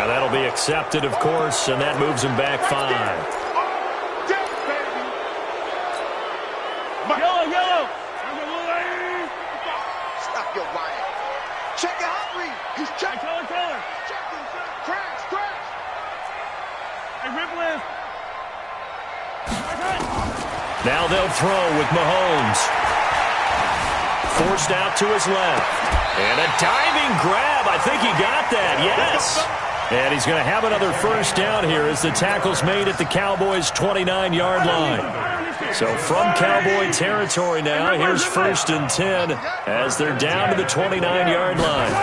That'll be accepted, of course, and that moves him back 5. Yellow. Stop your whining. Check it out, Reed. He's checking. Color. Crash. Hey, rip lift. Now they'll throw with Mahomes. Forced out to his left. And a diving grab. I think he got that. Yes. And he's going to have another 1st down here as the tackle's made at the Cowboys' 29-yard line. So from Cowboy territory now, here's 1st and 10 as they're down to the 29-yard line.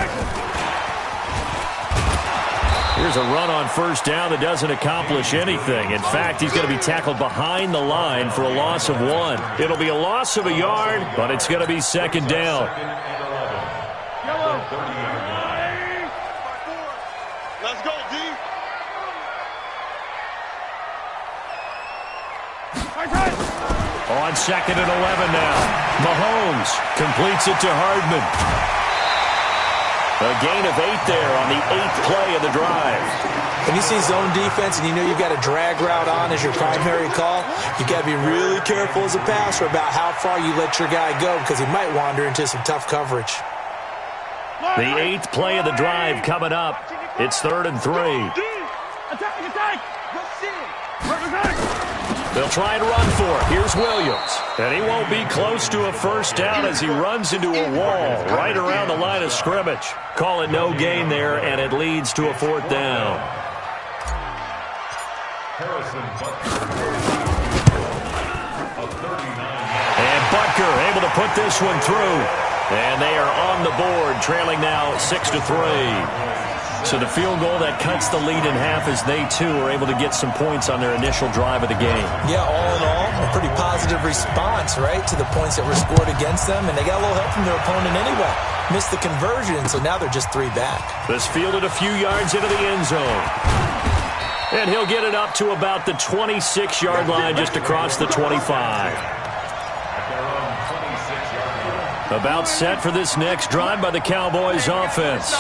Here's a run on 1st down that doesn't accomplish anything. In fact, he's going to be tackled behind the line for a loss of 1. It'll be a loss of a yard, but it's going to be 2nd down. Let's go, D. On 2nd and 11 now. Mahomes completes it to Hardman. A gain of 8 there on the 8th play of the drive. When you see zone defense and you know you've got a drag route on as your primary call, you've got to be really careful as a passer about how far you let your guy go because he might wander into some tough coverage. The 8th play of the drive coming up. It's 3rd and 3. Attack. They'll try and run for it. Here's Williams. And he won't be close to a 1st down as he runs into a wall right around the line of scrimmage. Call it no gain there, and it leads to a 4th down. And Butker able to put this one through. And they are on the board, trailing now 6-3. So the field goal that cuts the lead in half as they, too, are able to get some points on their initial drive of the game. Yeah, all in all, a pretty positive response, right, to the points that were scored against them. And they got a little help from their opponent anyway. Missed the conversion, so now they're just 3 back. This fielded a few yards into the end zone. And he'll get it up to about the 26-yard line just across the 25. About set for this next drive by the Cowboys offense.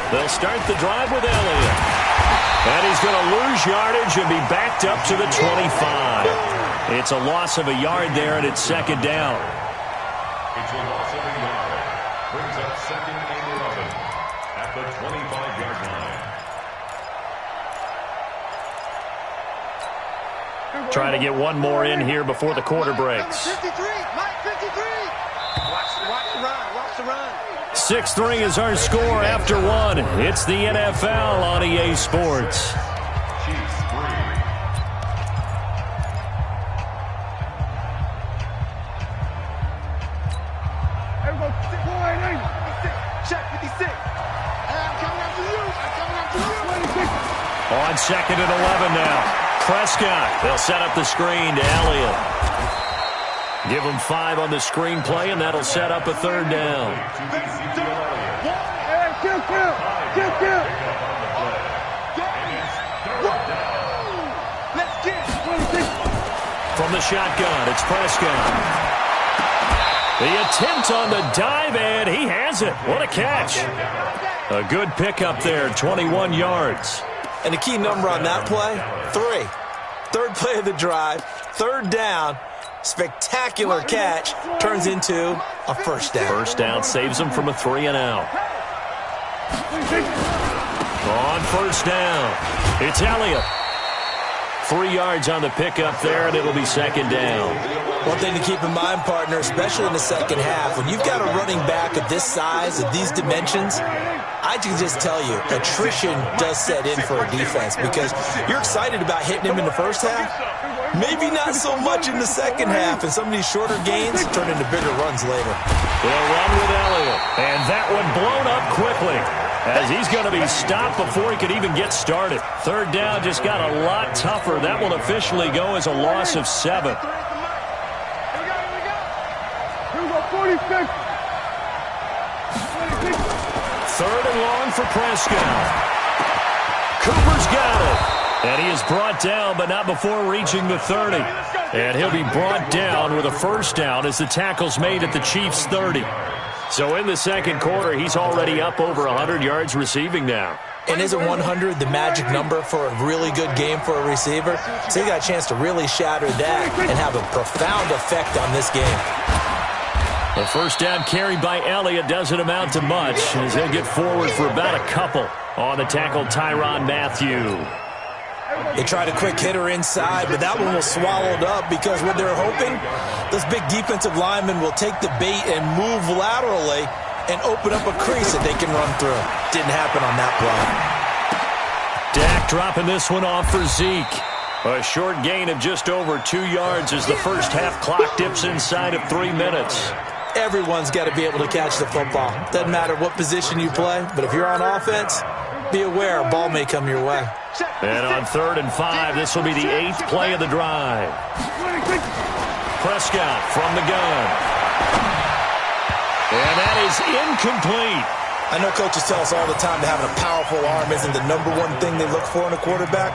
They'll start the drive with Elliott. And he's going to lose yardage and be backed up to the 25. It's a loss of a yard there, and it's 2nd down. It's a loss of a yard. Brings up 2nd and 11 at the 25-yard line. Trying to get one more in here before the quarter breaks. 53, Mike 53. Watch the run, watch the run. 6-3 is our score after one. It's the NFL on EA Sports. Chiefs 3. Check 56. I'm coming after you. I'm coming after you. On 2nd and 11 now. Prescott. They'll set up the screen to Elliott. Give him 5 on the screenplay, and that'll set up a 3rd down. Let's get it. From the shotgun, it's Prescott. The attempt on the dive, and he has it. What a catch. A good pickup there, 21 yards. And the key number on that play, 3. 3rd play of the drive, 3rd down. Spectacular catch turns into a 1st down. 1st down saves him from a 3-and-out. On 1st down, it's Elliott. 3 yards on the pickup there, and it'll be 2nd down. One thing to keep in mind, partner, especially in the second half, when you've got a running back of this size, of these dimensions, I can just tell you, attrition does set in for a defense because you're excited about hitting him in the first half. Maybe not so much in the second half, and some of these shorter gains turn into bigger runs later. They'll run with Elliott, and that one blown up quickly as he's going to be stopped before he could even get started. 3rd down just got a lot tougher. That will officially go as a loss of 7. 3rd and long for Prescott. Cooper's got it. And he is brought down, but not before reaching the 30. And he'll be brought down with a 1st down as the tackle's made at the Chiefs' 30. So in the second quarter, he's already up over 100 yards receiving now. And isn't 100 the magic number for a really good game for a receiver? So he got a chance to really shatter that and have a profound effect on this game. The 1st down carry by Elliott doesn't amount to much as he'll get forward for about a couple on the tackle Tyrann Mathieu. They tried a quick hitter inside, but that one was swallowed up because what they're hoping, those big defensive linemen will take the bait and move laterally and open up a crease that they can run through. Didn't happen on that play. Dak dropping this one off for Zeke. A short gain of just over 2 yards as the first half clock dips inside of 3 minutes. Everyone's got to be able to catch the football. Doesn't matter what position you play, but if you're on offense, be aware a ball may come your way. And on 3rd and 5, this will be the 8th play of the drive. Prescott from the gun. And that is incomplete. I know coaches tell us all the time that having a powerful arm isn't the #1 thing they look for in a quarterback.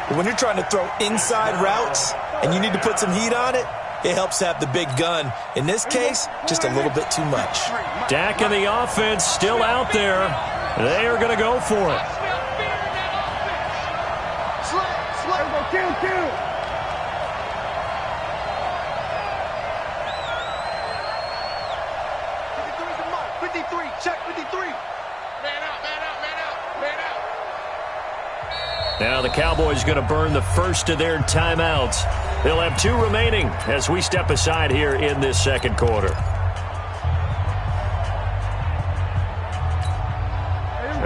But when you're trying to throw inside routes and you need to put some heat on it, it helps to have the big gun. In this case, just a little bit too much. Dak and the offense still out there. They are going to go for it. Check 53. Man out, man out, man out, man out. Now the Cowboys going to burn the first of their timeouts. They'll have 2 remaining as we step aside here in this second quarter.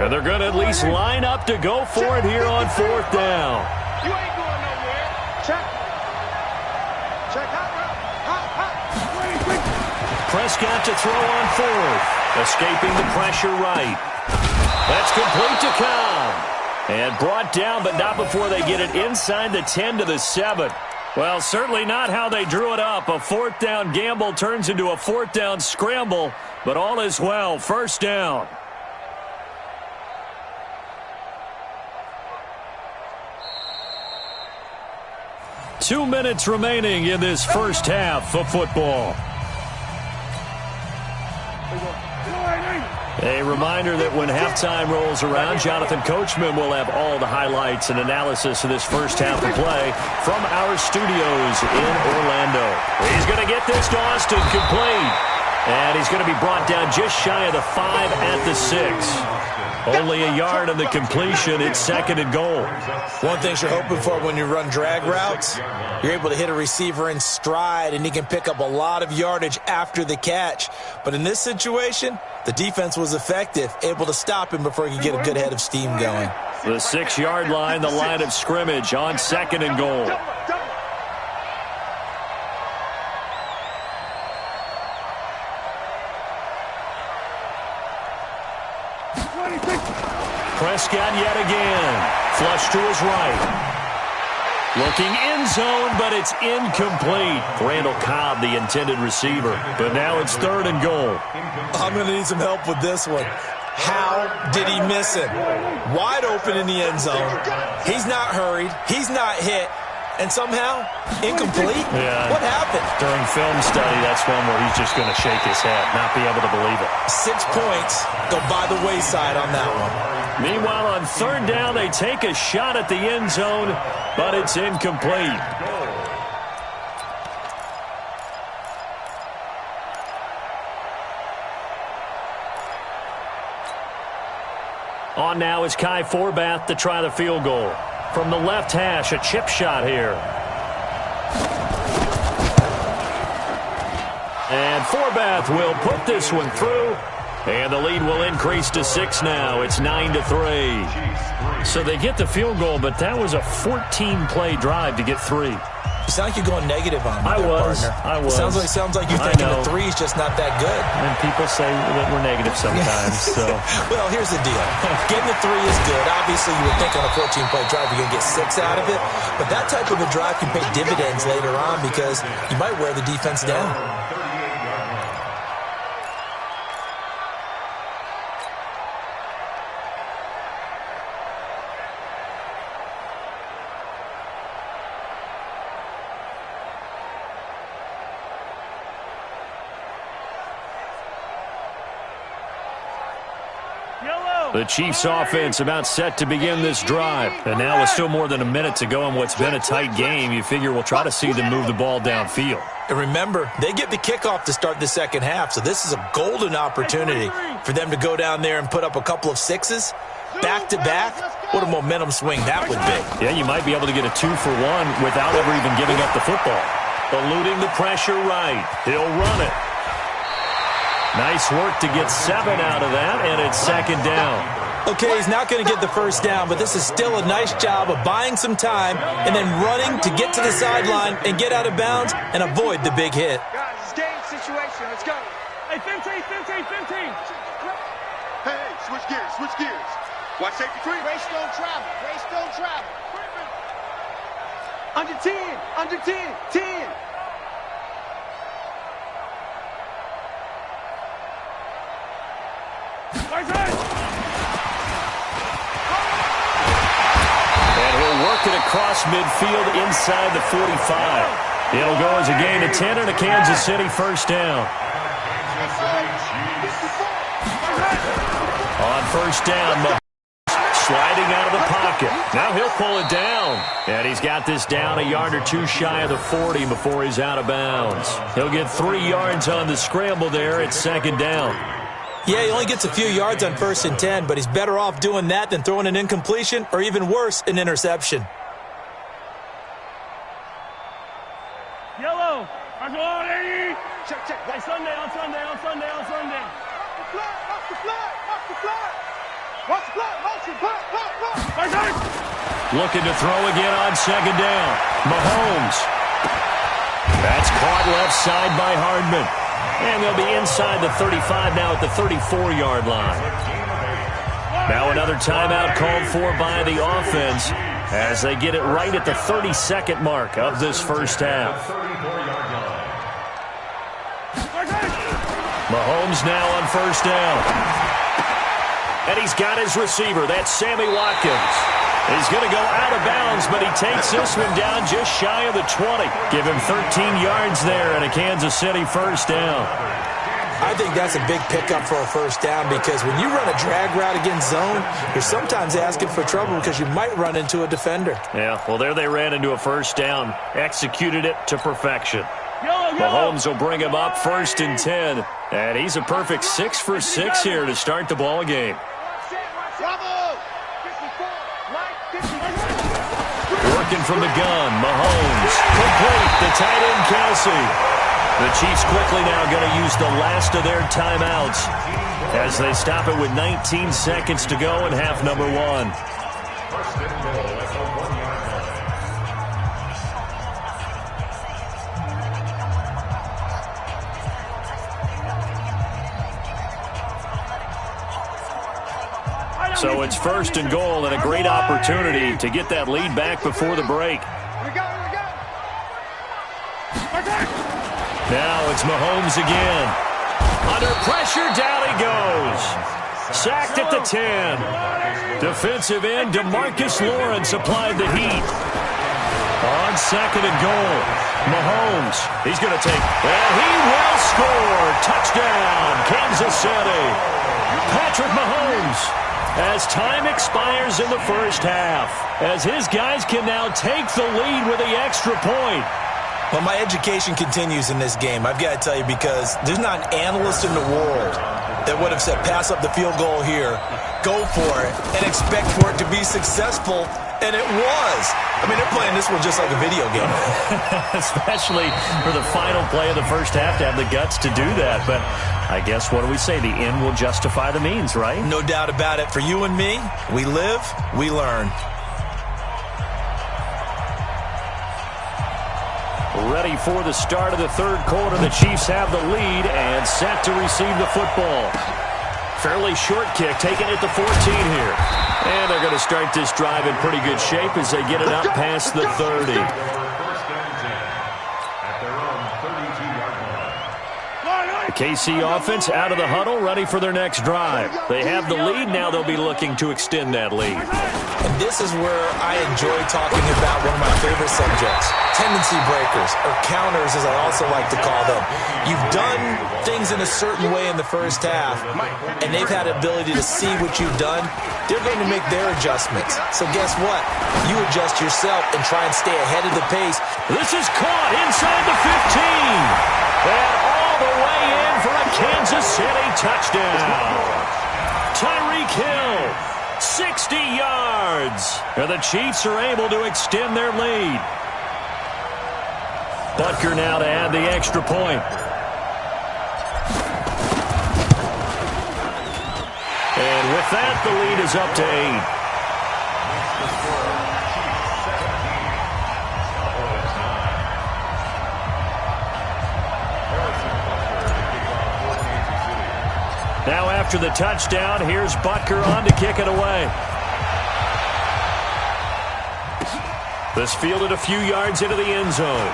And they're going to at least line up to go for it here on 4th down. You ain't going nowhere. Check. Check hot. Prescott to throw on 4th. Escaping the pressure right. That's complete to Cobb. And brought down, but not before they get it inside the 10 to the 7. Well, certainly not how they drew it up. A 4th down gamble turns into a 4th down scramble, but all is well. 1st down. Two minutes remaining in this first half of football. A reminder that when halftime rolls around, Jonathan Coachman will have all the highlights and analysis of this first half of play from our studios in Orlando. He's going to get this to Austin complete. And he's going to be brought down just shy of the 5 at the 6. Only a yard on the completion. It's 2nd and goal. One thing you're hoping for when you run drag routes, you're able to hit a receiver in stride, and he can pick up a lot of yardage after the catch. But in this situation, the defense was effective, able to stop him before he could get a good head of steam going. The 6-yard line, the line of scrimmage on 2nd and goal. Prescott yet again. Flush to his right. Looking end zone, but it's incomplete. Randall Cobb, the intended receiver. But now it's 3rd and goal. I'm going to need some help with this one. How did he miss him? Wide open in the end zone. He's not hurried. He's not hit. And somehow, incomplete? Yeah. What happened? During film study, that's one where he's just going to shake his head, not be able to believe it. 6 points go by the wayside on that one. Meanwhile, on 3rd down, they take a shot at the end zone, but it's incomplete. On now is Kai Forbath to try the field goal. From the left hash, a chip shot here. And Forbath will put this one through. And the lead will increase to 6 now. It's 9-3. So they get the field goal, but that was a 14-play drive to get 3. You sound like you're going negative on me, I was. Sounds like you're thinking the 3 is just not that good. And people say that we're negative sometimes. So, well, here's the deal. Getting the 3 is good. Obviously, you would think on a 14-play drive you're going to get 6 out of it. But that type of a drive can pay dividends later on because you might wear the defense down. The Chiefs offense about set to begin this drive. And now with still more than a minute to go in what's been a tight game, you figure we'll try to see them move the ball downfield. And remember, they get the kickoff to start the second half, so this is a golden opportunity for them to go down there and put up a couple of 6s back-to-back. What a momentum swing that would be. Yeah, you might be able to get a 2-for-1 without ever even giving up the football. Eluding the pressure right. He'll run it. Nice work to get 7 out of that, and it's 2nd down. Okay, he's not going to get the first down, but this is still a nice job of buying some time and then running to get to the sideline and get out of bounds and avoid the big hit. Guys, it's game situation. Let's go. Hey, 15. Hey, switch gears. Watch safety 3. Race don't travel. Under 10. And he'll work it across midfield inside the 45. It'll go as a gain of 10 and a Kansas City first down. On first down, sliding out of the pocket. Now he'll pull it down. And he's got this down a yard or 2 shy of the 40 before he's out of bounds. He'll get 3 yards on the scramble there at 2nd down. Yeah, he only gets a few yards on 1st and 10, but he's better off doing that than throwing an incompletion or even worse, an interception. Yellow. Check. On Sunday. Watch the flag. Looking to throw again on 2nd down. Mahomes. That's caught left side by Hardman. And they'll be inside the 35 now at the 34-yard line. Now another timeout called for by the offense as they get it right at the 32nd mark of this first half. Mahomes now on first down. And he's got his receiver. That's Sammy Watkins. He's going to go out of bounds, but he takes this one down just shy of the 20. Give him 13 yards there and a Kansas City first down. I think that's a big pickup for a first down because when you run a drag route against zone, you're sometimes asking for trouble because you might run into a defender. Yeah, well, there they ran into a first down. Executed it to perfection. Yellow. Mahomes will bring him up 1st and 10. And he's a perfect 6 for 6 here to start the ball game. Working from the gun, Mahomes. Complete, the tight end, Kelsey. The Chiefs quickly now going to use the last of their timeouts as they stop it with 19 seconds to go in half number 1. First and goal at the 1-yard line. So it's 1st and goal and a great opportunity to get that lead back before the break. Now it's Mahomes again. Under pressure, down he goes. Sacked at the 10. Defensive end DeMarcus Lawrence applied the heat. On 2nd and goal, Mahomes, he's going to take, and he will score. Touchdown, Kansas City. Patrick Mahomes, as time expires in the first half, as his guys can now take the lead with the extra point. Well, my education continues in this game, I've got to tell you, because there's not an analyst in the world that would have said pass up the field goal here, go for it, and expect for it to be successful, and it was. I mean, they're playing this one just like a video game. Especially for the final play of the first half to have the guts to do that. But I guess, what do we say? The end will justify the means, right? No doubt about it. For you and me, we live, we learn. Ready for the start of the 3rd quarter. The Chiefs have the lead and set to receive the football. Fairly short kick, taken at the 14 here. And they're going to start this drive in pretty good shape as they get it up past the 30. First and 10 at their own 32-yard line. The KC offense out of the huddle, ready for their next drive. They have the lead. Now they'll be looking to extend that lead. And this is where I enjoy talking about one of my favorite subjects, tendency breakers, or counters as I also like to call them. You've done things in a certain way in the first half, and they've had the ability to see what you've done. They're going to make their adjustments. So guess what? You adjust yourself and try and stay ahead of the pace. This is caught inside the 15. And all the way in for a Kansas City touchdown. Tyreek Hill, 60 yards. And the Chiefs are able to extend their lead. Butker now to add the extra point. And with that, the lead is up to 8. Now after the touchdown, here's Butker on to kick it away. This fielded a few yards into the end zone.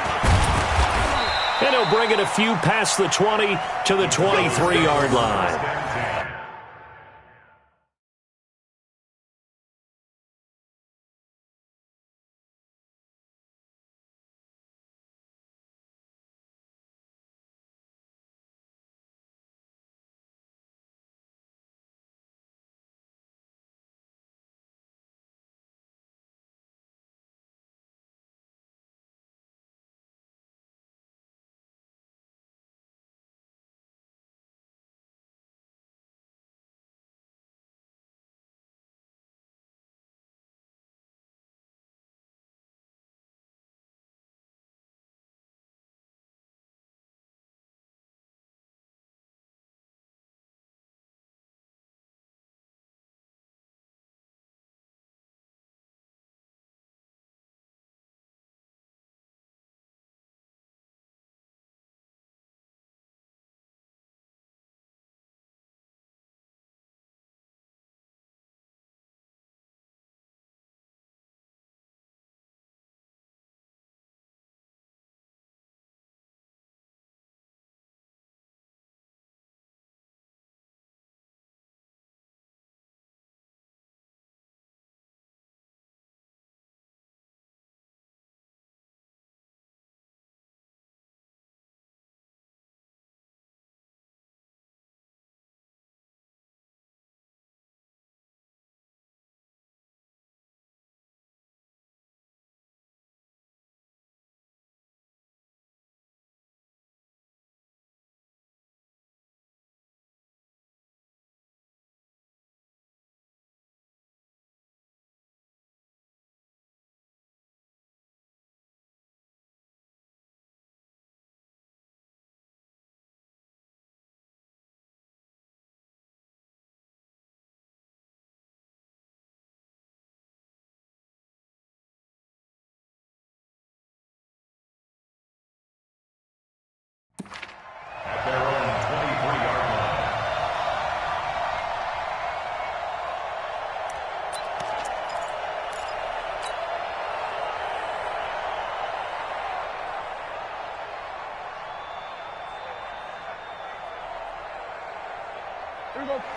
And he'll bring it a few past the 20 to the 23-yard line.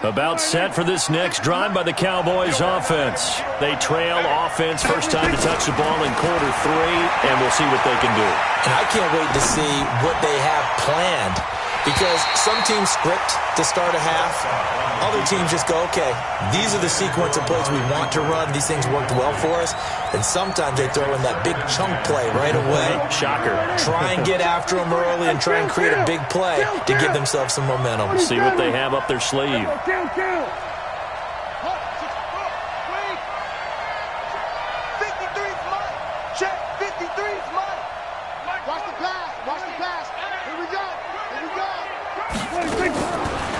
About set for this next drive by the Cowboys offense. They trail offense, first time to touch the ball in quarter 3, and we'll see what they can do. And I can't wait to see what they have planned, because some teams script to start a half. Other teams just go, okay, these are the sequence of plays we want to run. These things worked well for us. And sometimes they throw in that big chunk play right away. Shocker. Try and get after them early and try and create a big play to give themselves some momentum. Let's see what they have up their sleeve.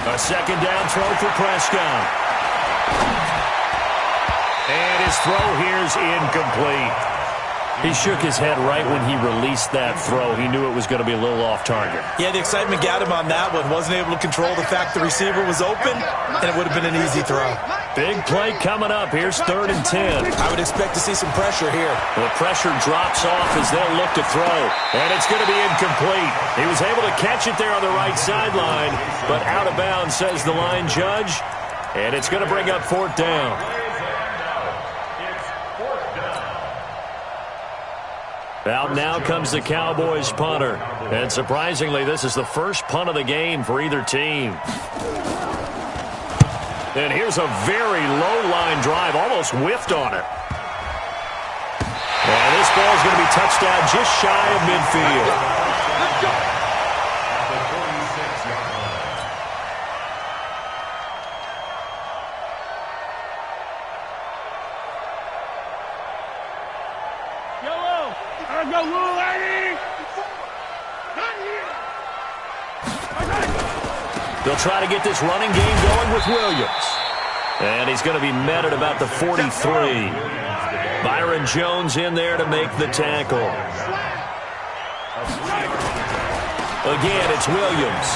A second down throw for Prescott. And his throw here is incomplete. He shook his head right when he released that throw. He knew it was going to be a little off target. Yeah, the excitement got him on that one. Wasn't able to control the fact the receiver was open, and it would have been an easy throw. Big play coming up. Here's 3rd and 10. I would expect to see some pressure here. The pressure drops off as they'll look to throw. And it's going to be incomplete. He was able to catch it there on the right sideline, but out of bounds, says the line judge. And it's going to bring up 4th down. Out now comes the Cowboys punter. And surprisingly, this is the first punt of the game for either team. And here's a very low-line drive, almost whiffed on it. And this ball is going to be touched down just shy of midfield. At the 46-yard line. They'll try to get this running game going with Williams. And he's going to be met at about the 43. Byron Jones in there to make the tackle. Again, it's Williams.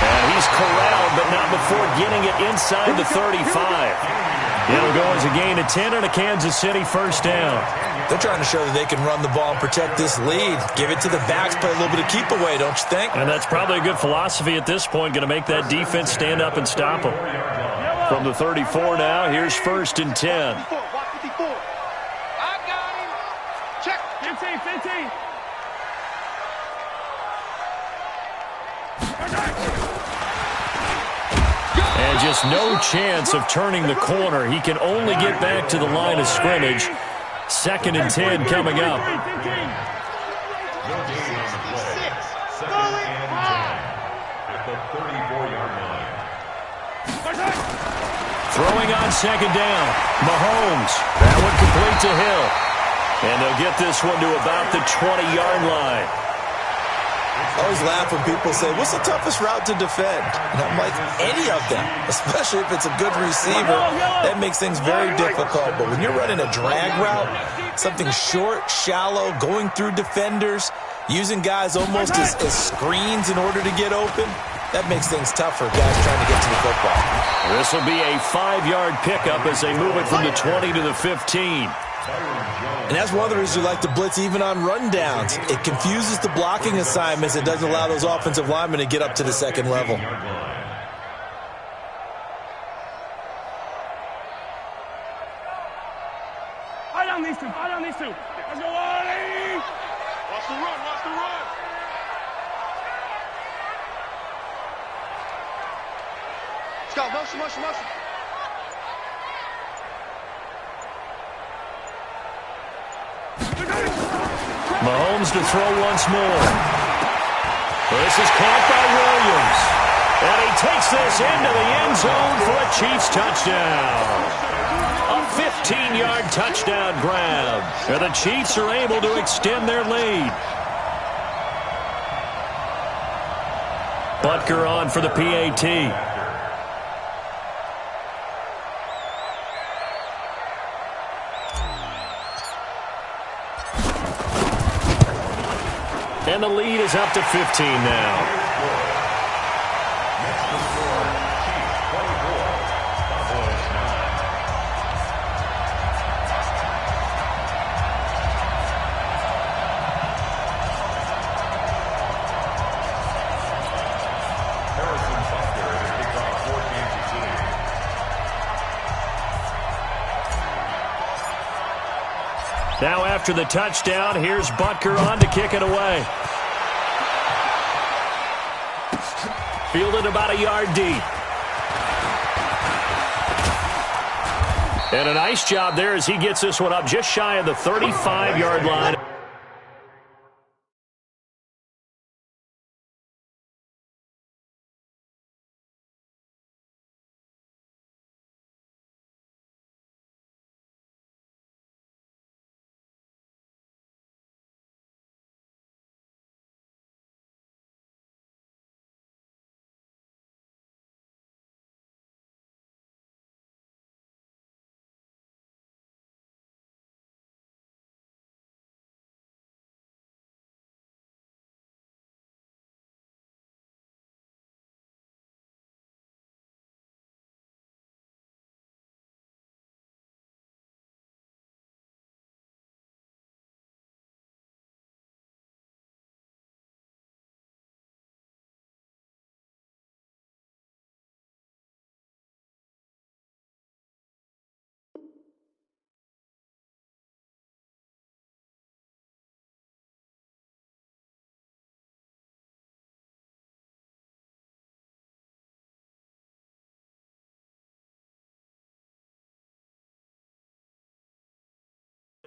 And he's corralled, but not before getting it inside the 35. It'll go as a gain of 10 and a Kansas City first down. They're trying to show that they can run the ball and protect this lead. Give it to the backs, play a little bit of keep away, don't you think? And that's probably a good philosophy at this point, going to make that defense stand up and stop them. From the 34 now, here's 1st and 10. I got him. Check. 15. And just no chance of turning the corner. He can only get back to the line of scrimmage. 2nd and 10 coming up. No gain on the play. 2nd and 10 at the 34-yard line. Throwing on 2nd down. Mahomes. That one complete to Hill. And they'll get this one to about the 20-yard line. I always laugh when people say, what's the toughest route to defend? And I'm like, any of them, especially if it's a good receiver. That makes things very difficult. But when you're running a drag route, something short, shallow, going through defenders, using guys almost as screens in order to get open, that makes things tough for guys trying to get to the football. This will be a 5-yard pickup as they move it from the 20 to the 15. And that's one of the reasons we like to blitz even on rundowns. It confuses the blocking assignments. It doesn't allow those offensive linemen to get up to the second level. I don't need to. Let's go, Ollie! Watch the run. Let's go, motion. Mahomes to throw once more. This is caught by Williams. And he takes this into the end zone for a Chiefs touchdown. A 15-yard touchdown grab. And the Chiefs are able to extend their lead. Butker on for the PAT. And the lead is up to 15 now. Now after the touchdown, here's Butker on to kick it away. Fielded about a yard deep. And a nice job there as he gets this one up just shy of the 35-yard line.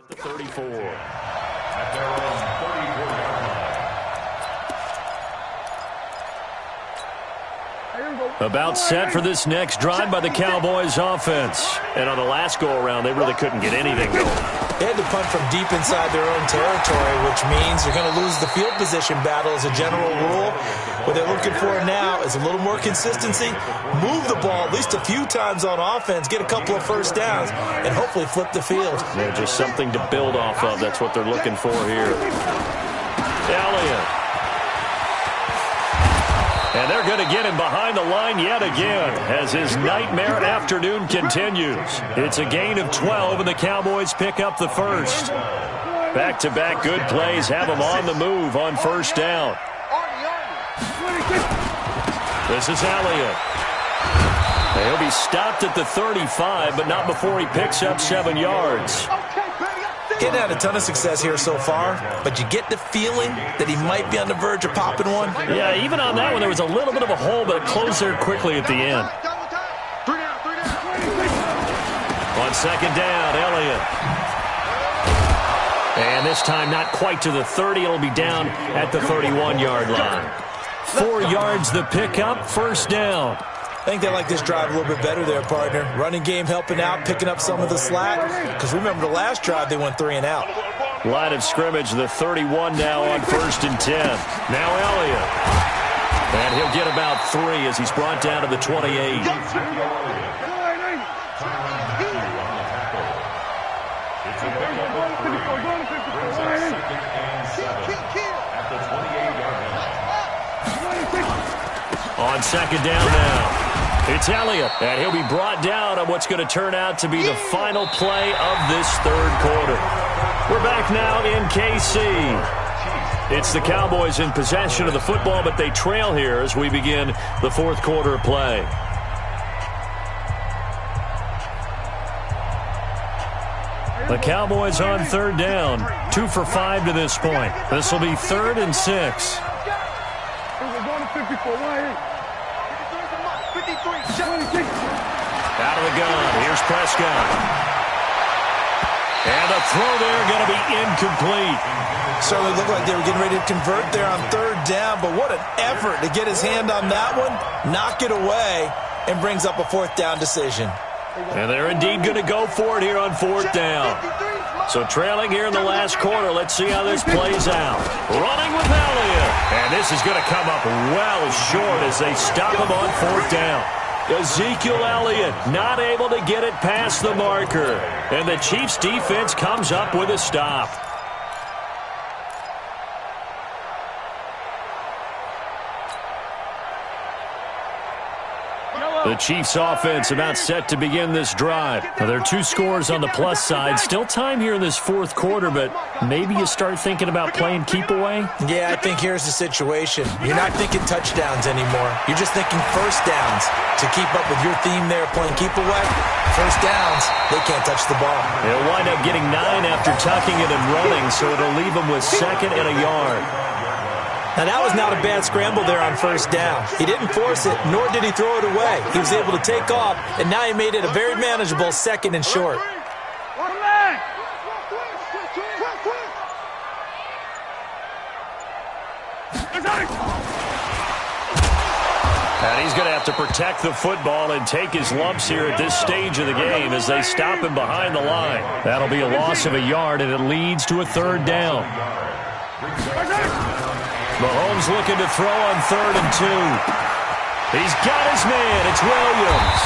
The 34. At their own 34-yard line. About set for this next drive by the Cowboys offense. And on the last go-around, they really couldn't get anything going. They had to punt from deep inside their own territory, which means you're going to lose the field position battle as a general rule. What they're looking for now is a little more consistency, move the ball at least a few times on offense, get a couple of first downs, and hopefully flip the field. Yeah, just something to build off of. That's what they're looking for here. Elliott. And they're going to get him behind the line yet again as his nightmare afternoon continues. It's a gain of 12, and the Cowboys pick up the first. Back-to-back good plays have them on the move on first down. This is Elliott. He'll be stopped at the 35, but not before he picks up 7 yards. Getting had a ton of success here so far, but you get the feeling that he might be on the verge of popping one. Yeah, even on that one, there was a little bit of a hole, but it closed there quickly at the end. On second down, Elliott. And this time not quite to the 30. It'll be down at the 31-yard line. 4 yards the pickup, first down. I think they like this drive a little bit better there, partner. Running game helping out, picking up some of the slack. Because remember the last drive, they went 3 and out. Line of scrimmage, the 31 now on first and 10. Now Elliott. And he'll get about 3 as he's brought down to the 28. On second down now. It's Elliott, and he'll be brought down on what's going to turn out to be the final play of this third quarter. We're back now in KC. It's the Cowboys in possession of the football, but they trail here as we begin the fourth quarter play. The Cowboys on third down, 2 for 5 to this point. This will be 3rd and 6. Out of the gun, here's Prescott. And the throw there going to be incomplete. Certainly looked like they were getting ready to convert there on third down, but what an effort to get his hand on that one, knock it away, and brings up a 4th down decision. And they're indeed going to go for it here on 4th down. So trailing here in the last quarter, let's see how this plays out. Running with Elliott. And this is going to come up well short as they stop him on 4th down. Ezekiel Elliott not able to get it past the marker. And the Chiefs defense comes up with a stop. The Chiefs offense about set to begin this drive. Now, there are 2 scores on the plus side. Still time here in this fourth quarter, but maybe you start thinking about playing keep away? Yeah, I think here's the situation. You're not thinking touchdowns anymore. You're just thinking first downs. To keep up with your theme there, playing keep away, first downs, they can't touch the ball. They'll wind up getting 9 after tucking it and running, so it'll leave them with 2nd and a yard. Now, that was not a bad scramble there on first down. He didn't force it, nor did he throw it away. He was able to take off, and now he made it a very manageable 2nd and short. And he's going to have to protect the football and take his lumps here at this stage of the game as they stop him behind the line. That'll be a loss of a yard, and it leads to a 3rd down. Mahomes looking to throw on 3rd and 2. He's got his man. It's Williams.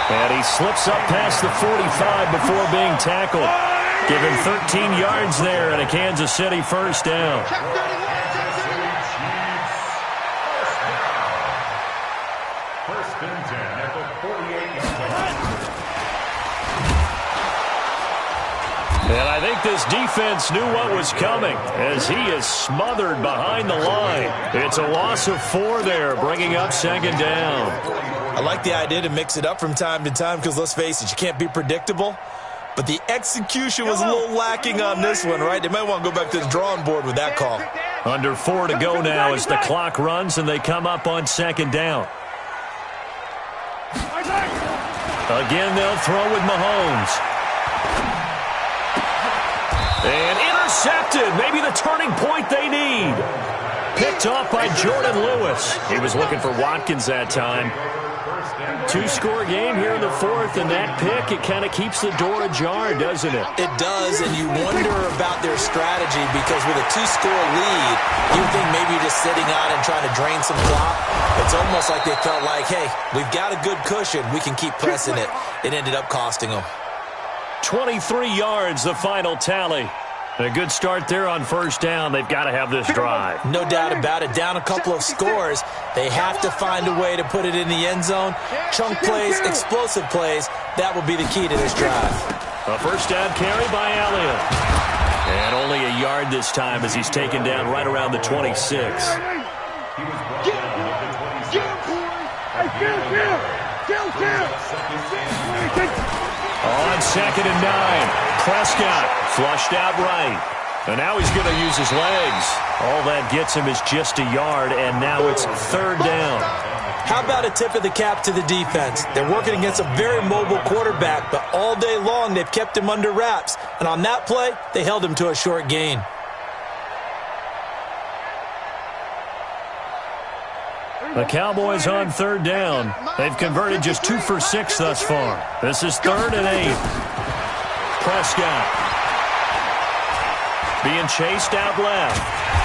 And he slips up past the 45 before being tackled. Give him 13 yards there and a Kansas City first down. First and 10 at the 48-yard line. And I think this defense knew what was coming as he is smothered behind the line. It's a loss of 4 there, bringing up 2nd down. I like the idea to mix it up from time to time because, let's face it, you can't be predictable. But the execution was a little lacking on this one, right? They might want to go back to the drawing board with that call. Under 4 to go now as the clock runs and they come up on 2nd down. Again, they'll throw with Mahomes. And intercepted. Maybe the turning point they need. Picked off by Jordan Lewis. He was looking for Watkins that time. 2-score game here in the 4th, and that pick, it kind of keeps the door ajar, doesn't it? It does, and you wonder about their strategy because with a 2-score lead, you think maybe you're just sitting on and trying to drain some clock. It's almost like they felt like, hey, we've got a good cushion. We can keep pressing it. It ended up costing them. 23 yards, the final tally. A good start there on first down. They've got to have this drive. No doubt about it. Down a couple of scores. They have to find a way to put it in the end zone. Chunk plays, explosive plays. That will be the key to this drive. A first down carry by Elliott. And only a yard this time as he's taken down right around the 26. On 2nd and 9. Prescott flushed out right. And now he's going to use his legs. All that gets him is just a yard, and now it's 3rd down. How about a tip of the cap to the defense? They're working against a very mobile quarterback, but all day long they've kept him under wraps. And on that play, they held him to a short gain. The Cowboys on 3rd down. They've converted just 2 for 6 thus far. This is 3rd and 8. Prescott being chased out left.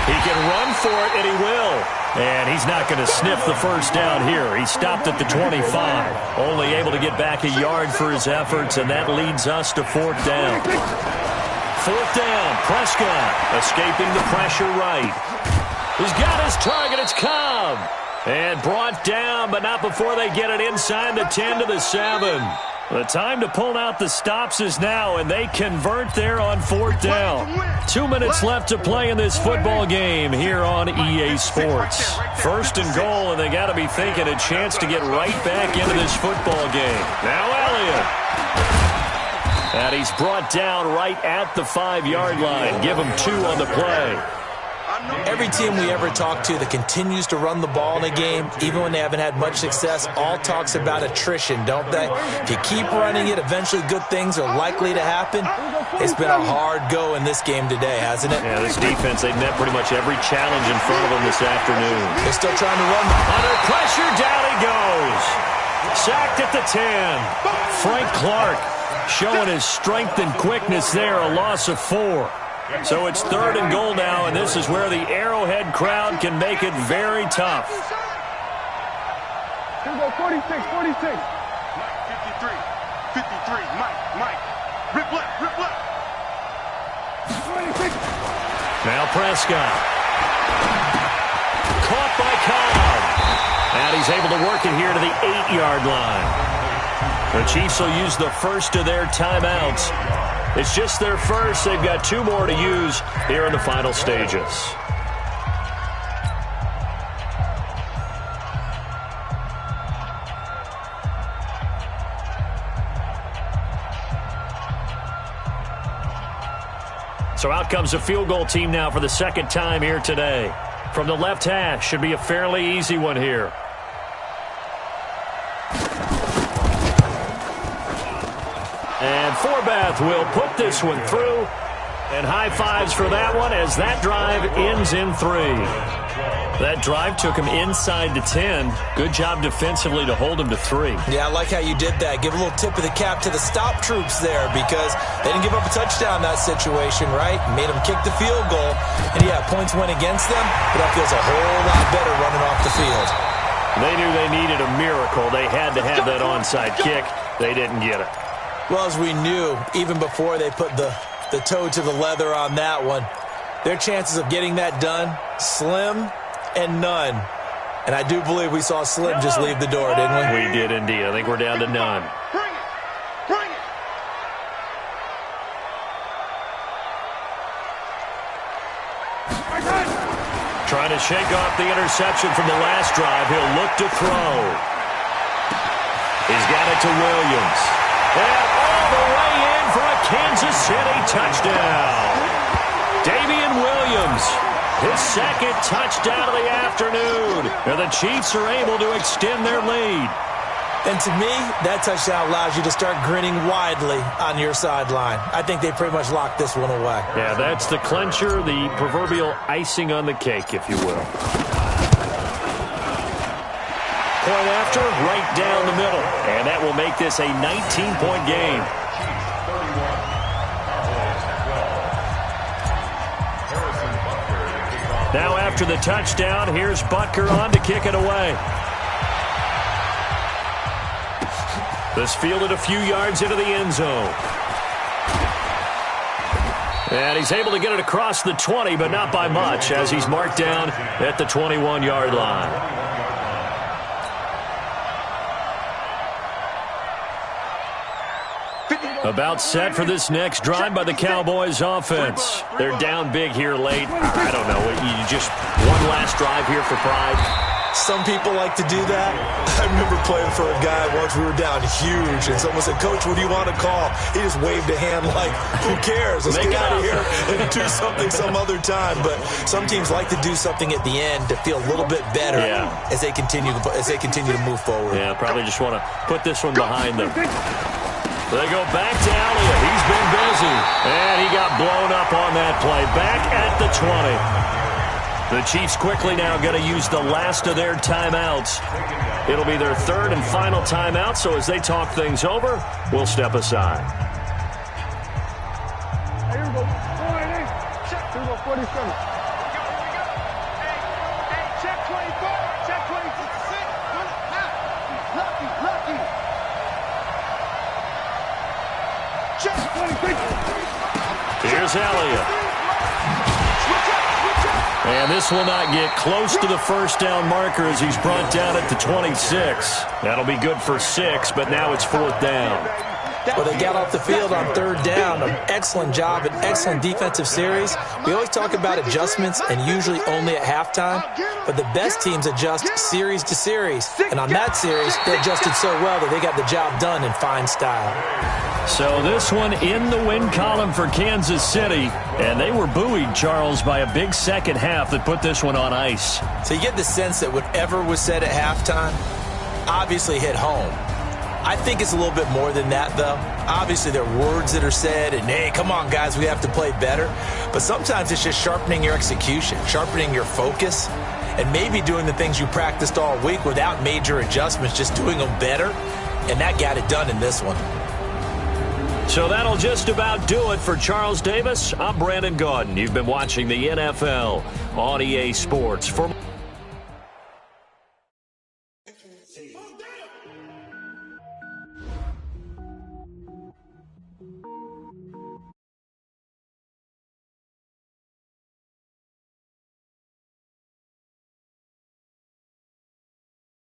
He can run for it, and he will. And he's not going to sniff the first down here. He stopped at the 25. Only able to get back a yard for his efforts, and that leads us to 4th down. 4th down, Prescott escaping the pressure right. He's got his target. It's Cobb. And brought down, but not before they get it inside the 10 to the 7. The time to pull out the stops is now, and they convert there on 4th down. 2 minutes left to play in this football game here on EA Sports. 1st and goal, and they got to be thinking a chance to get right back into this football game. Now Elliott. And he's brought down right at the 5-yard line. Give him 2 on the play. Every team we ever talk to that continues to run the ball in a game, even when they haven't had much success, all talks about attrition, don't they? If you keep running it, eventually good things are likely to happen. It's been a hard go in this game today, hasn't it? Yeah, this defense, they've met pretty much every challenge in front of them this afternoon. They're still trying to run. Under pressure, down he goes. Sacked at the 10. Frank Clark showing his strength and quickness there, a loss of 4. So it's 3rd and goal now, and this is where the Arrowhead crowd can make it very tough. Timbo, 46, 46. 53, 53, Mike, rip left. 26. Now Prescott. Caught by Cobb. And he's able to work it here to the 8-yard line. The Chiefs will use the first of their timeouts. It's just their first. They've got 2 more to use here in the final stages. So out comes the field goal team now for the second time here today. From the left hash, should be a fairly easy one here. And Forbath will put this one through. And high fives for that one as that drive ends in 3. That drive took him inside the 10. Good job defensively to hold him to 3. Yeah, I like how you did that. Give a little tip of the cap to the stop troops there because they didn't give up a touchdown in that situation, right? Made them kick the field goal. And, yeah, points went against them, but that feels a whole lot better running off the field. They knew they needed a miracle. They had to have that onside kick. They didn't get it. Well, as we knew, even before they put the toe to the leather on that one, their chances of getting that done, slim and none. And I do believe we saw Slim just leave the door, didn't we? We did indeed. I think we're down to none. Bring it. Bring it. Trying to shake off the interception from the last drive. He'll look to throw. He's got it to Williams. And all the way in for a Kansas City touchdown. Damian Williams, his second touchdown of the afternoon. And the Chiefs are able to extend their lead. And to me, that touchdown allows you to start grinning widely on your sideline. I think they pretty much locked this one away. Yeah, that's the clincher, the proverbial icing on the cake, if you will. Point after, right down the middle. And that will make this a 19-point game. Now after the touchdown, here's Butker on to kick it away. This fielded a few yards into the end zone. And he's able to get it across the 20, but not by much, as he's marked down at the 21-yard line. About set for this next drive by the Cowboys offense. They're down big here late. I don't know. You just one last drive here for pride. Some people like to do that. I remember playing for a guy once. We were down huge, and someone said, "Coach, what do you want to call?" He just waved a hand like, who cares? Let's get out of here and do something some other time. But some teams like to do something at the end to feel a little bit better as they continue to move forward. Yeah, probably just want to put this one behind them. They go back to Elliott. He's been busy. And he got blown up on that play. Back at the 20. The Chiefs quickly now going to use the last of their timeouts. It'll be their third and final timeout, so as they talk things over, we'll step aside. Here we go. Check. Here we go, 47. Hey, check 24. Check 26. Lucky. Check 26. Here's Elliott. And this will not get close to the first down marker as he's brought down at the 26. That'll be good for 6, but now it's 4th down. Well, they got off the field on 3rd down. An excellent job, an excellent defensive series. We always talk about adjustments and usually only at halftime, but the best teams adjust series to series. And on that series, they adjusted so well that they got the job done in fine style. So this one in the win column for Kansas City, and they were buoyed, Charles, by a big second half that put this one on ice. So you get the sense that whatever was said at halftime obviously hit home. I think it's a little bit more than that, though. Obviously, there are words that are said, and, hey, come on, guys, we have to play better. But sometimes it's just sharpening your execution, sharpening your focus, and maybe doing the things you practiced all week without major adjustments, just doing them better, and that got it done in this one. So that'll just about do it for Charles Davis. I'm Brandon Gaudin. You've been watching the NFL on EA Sports. For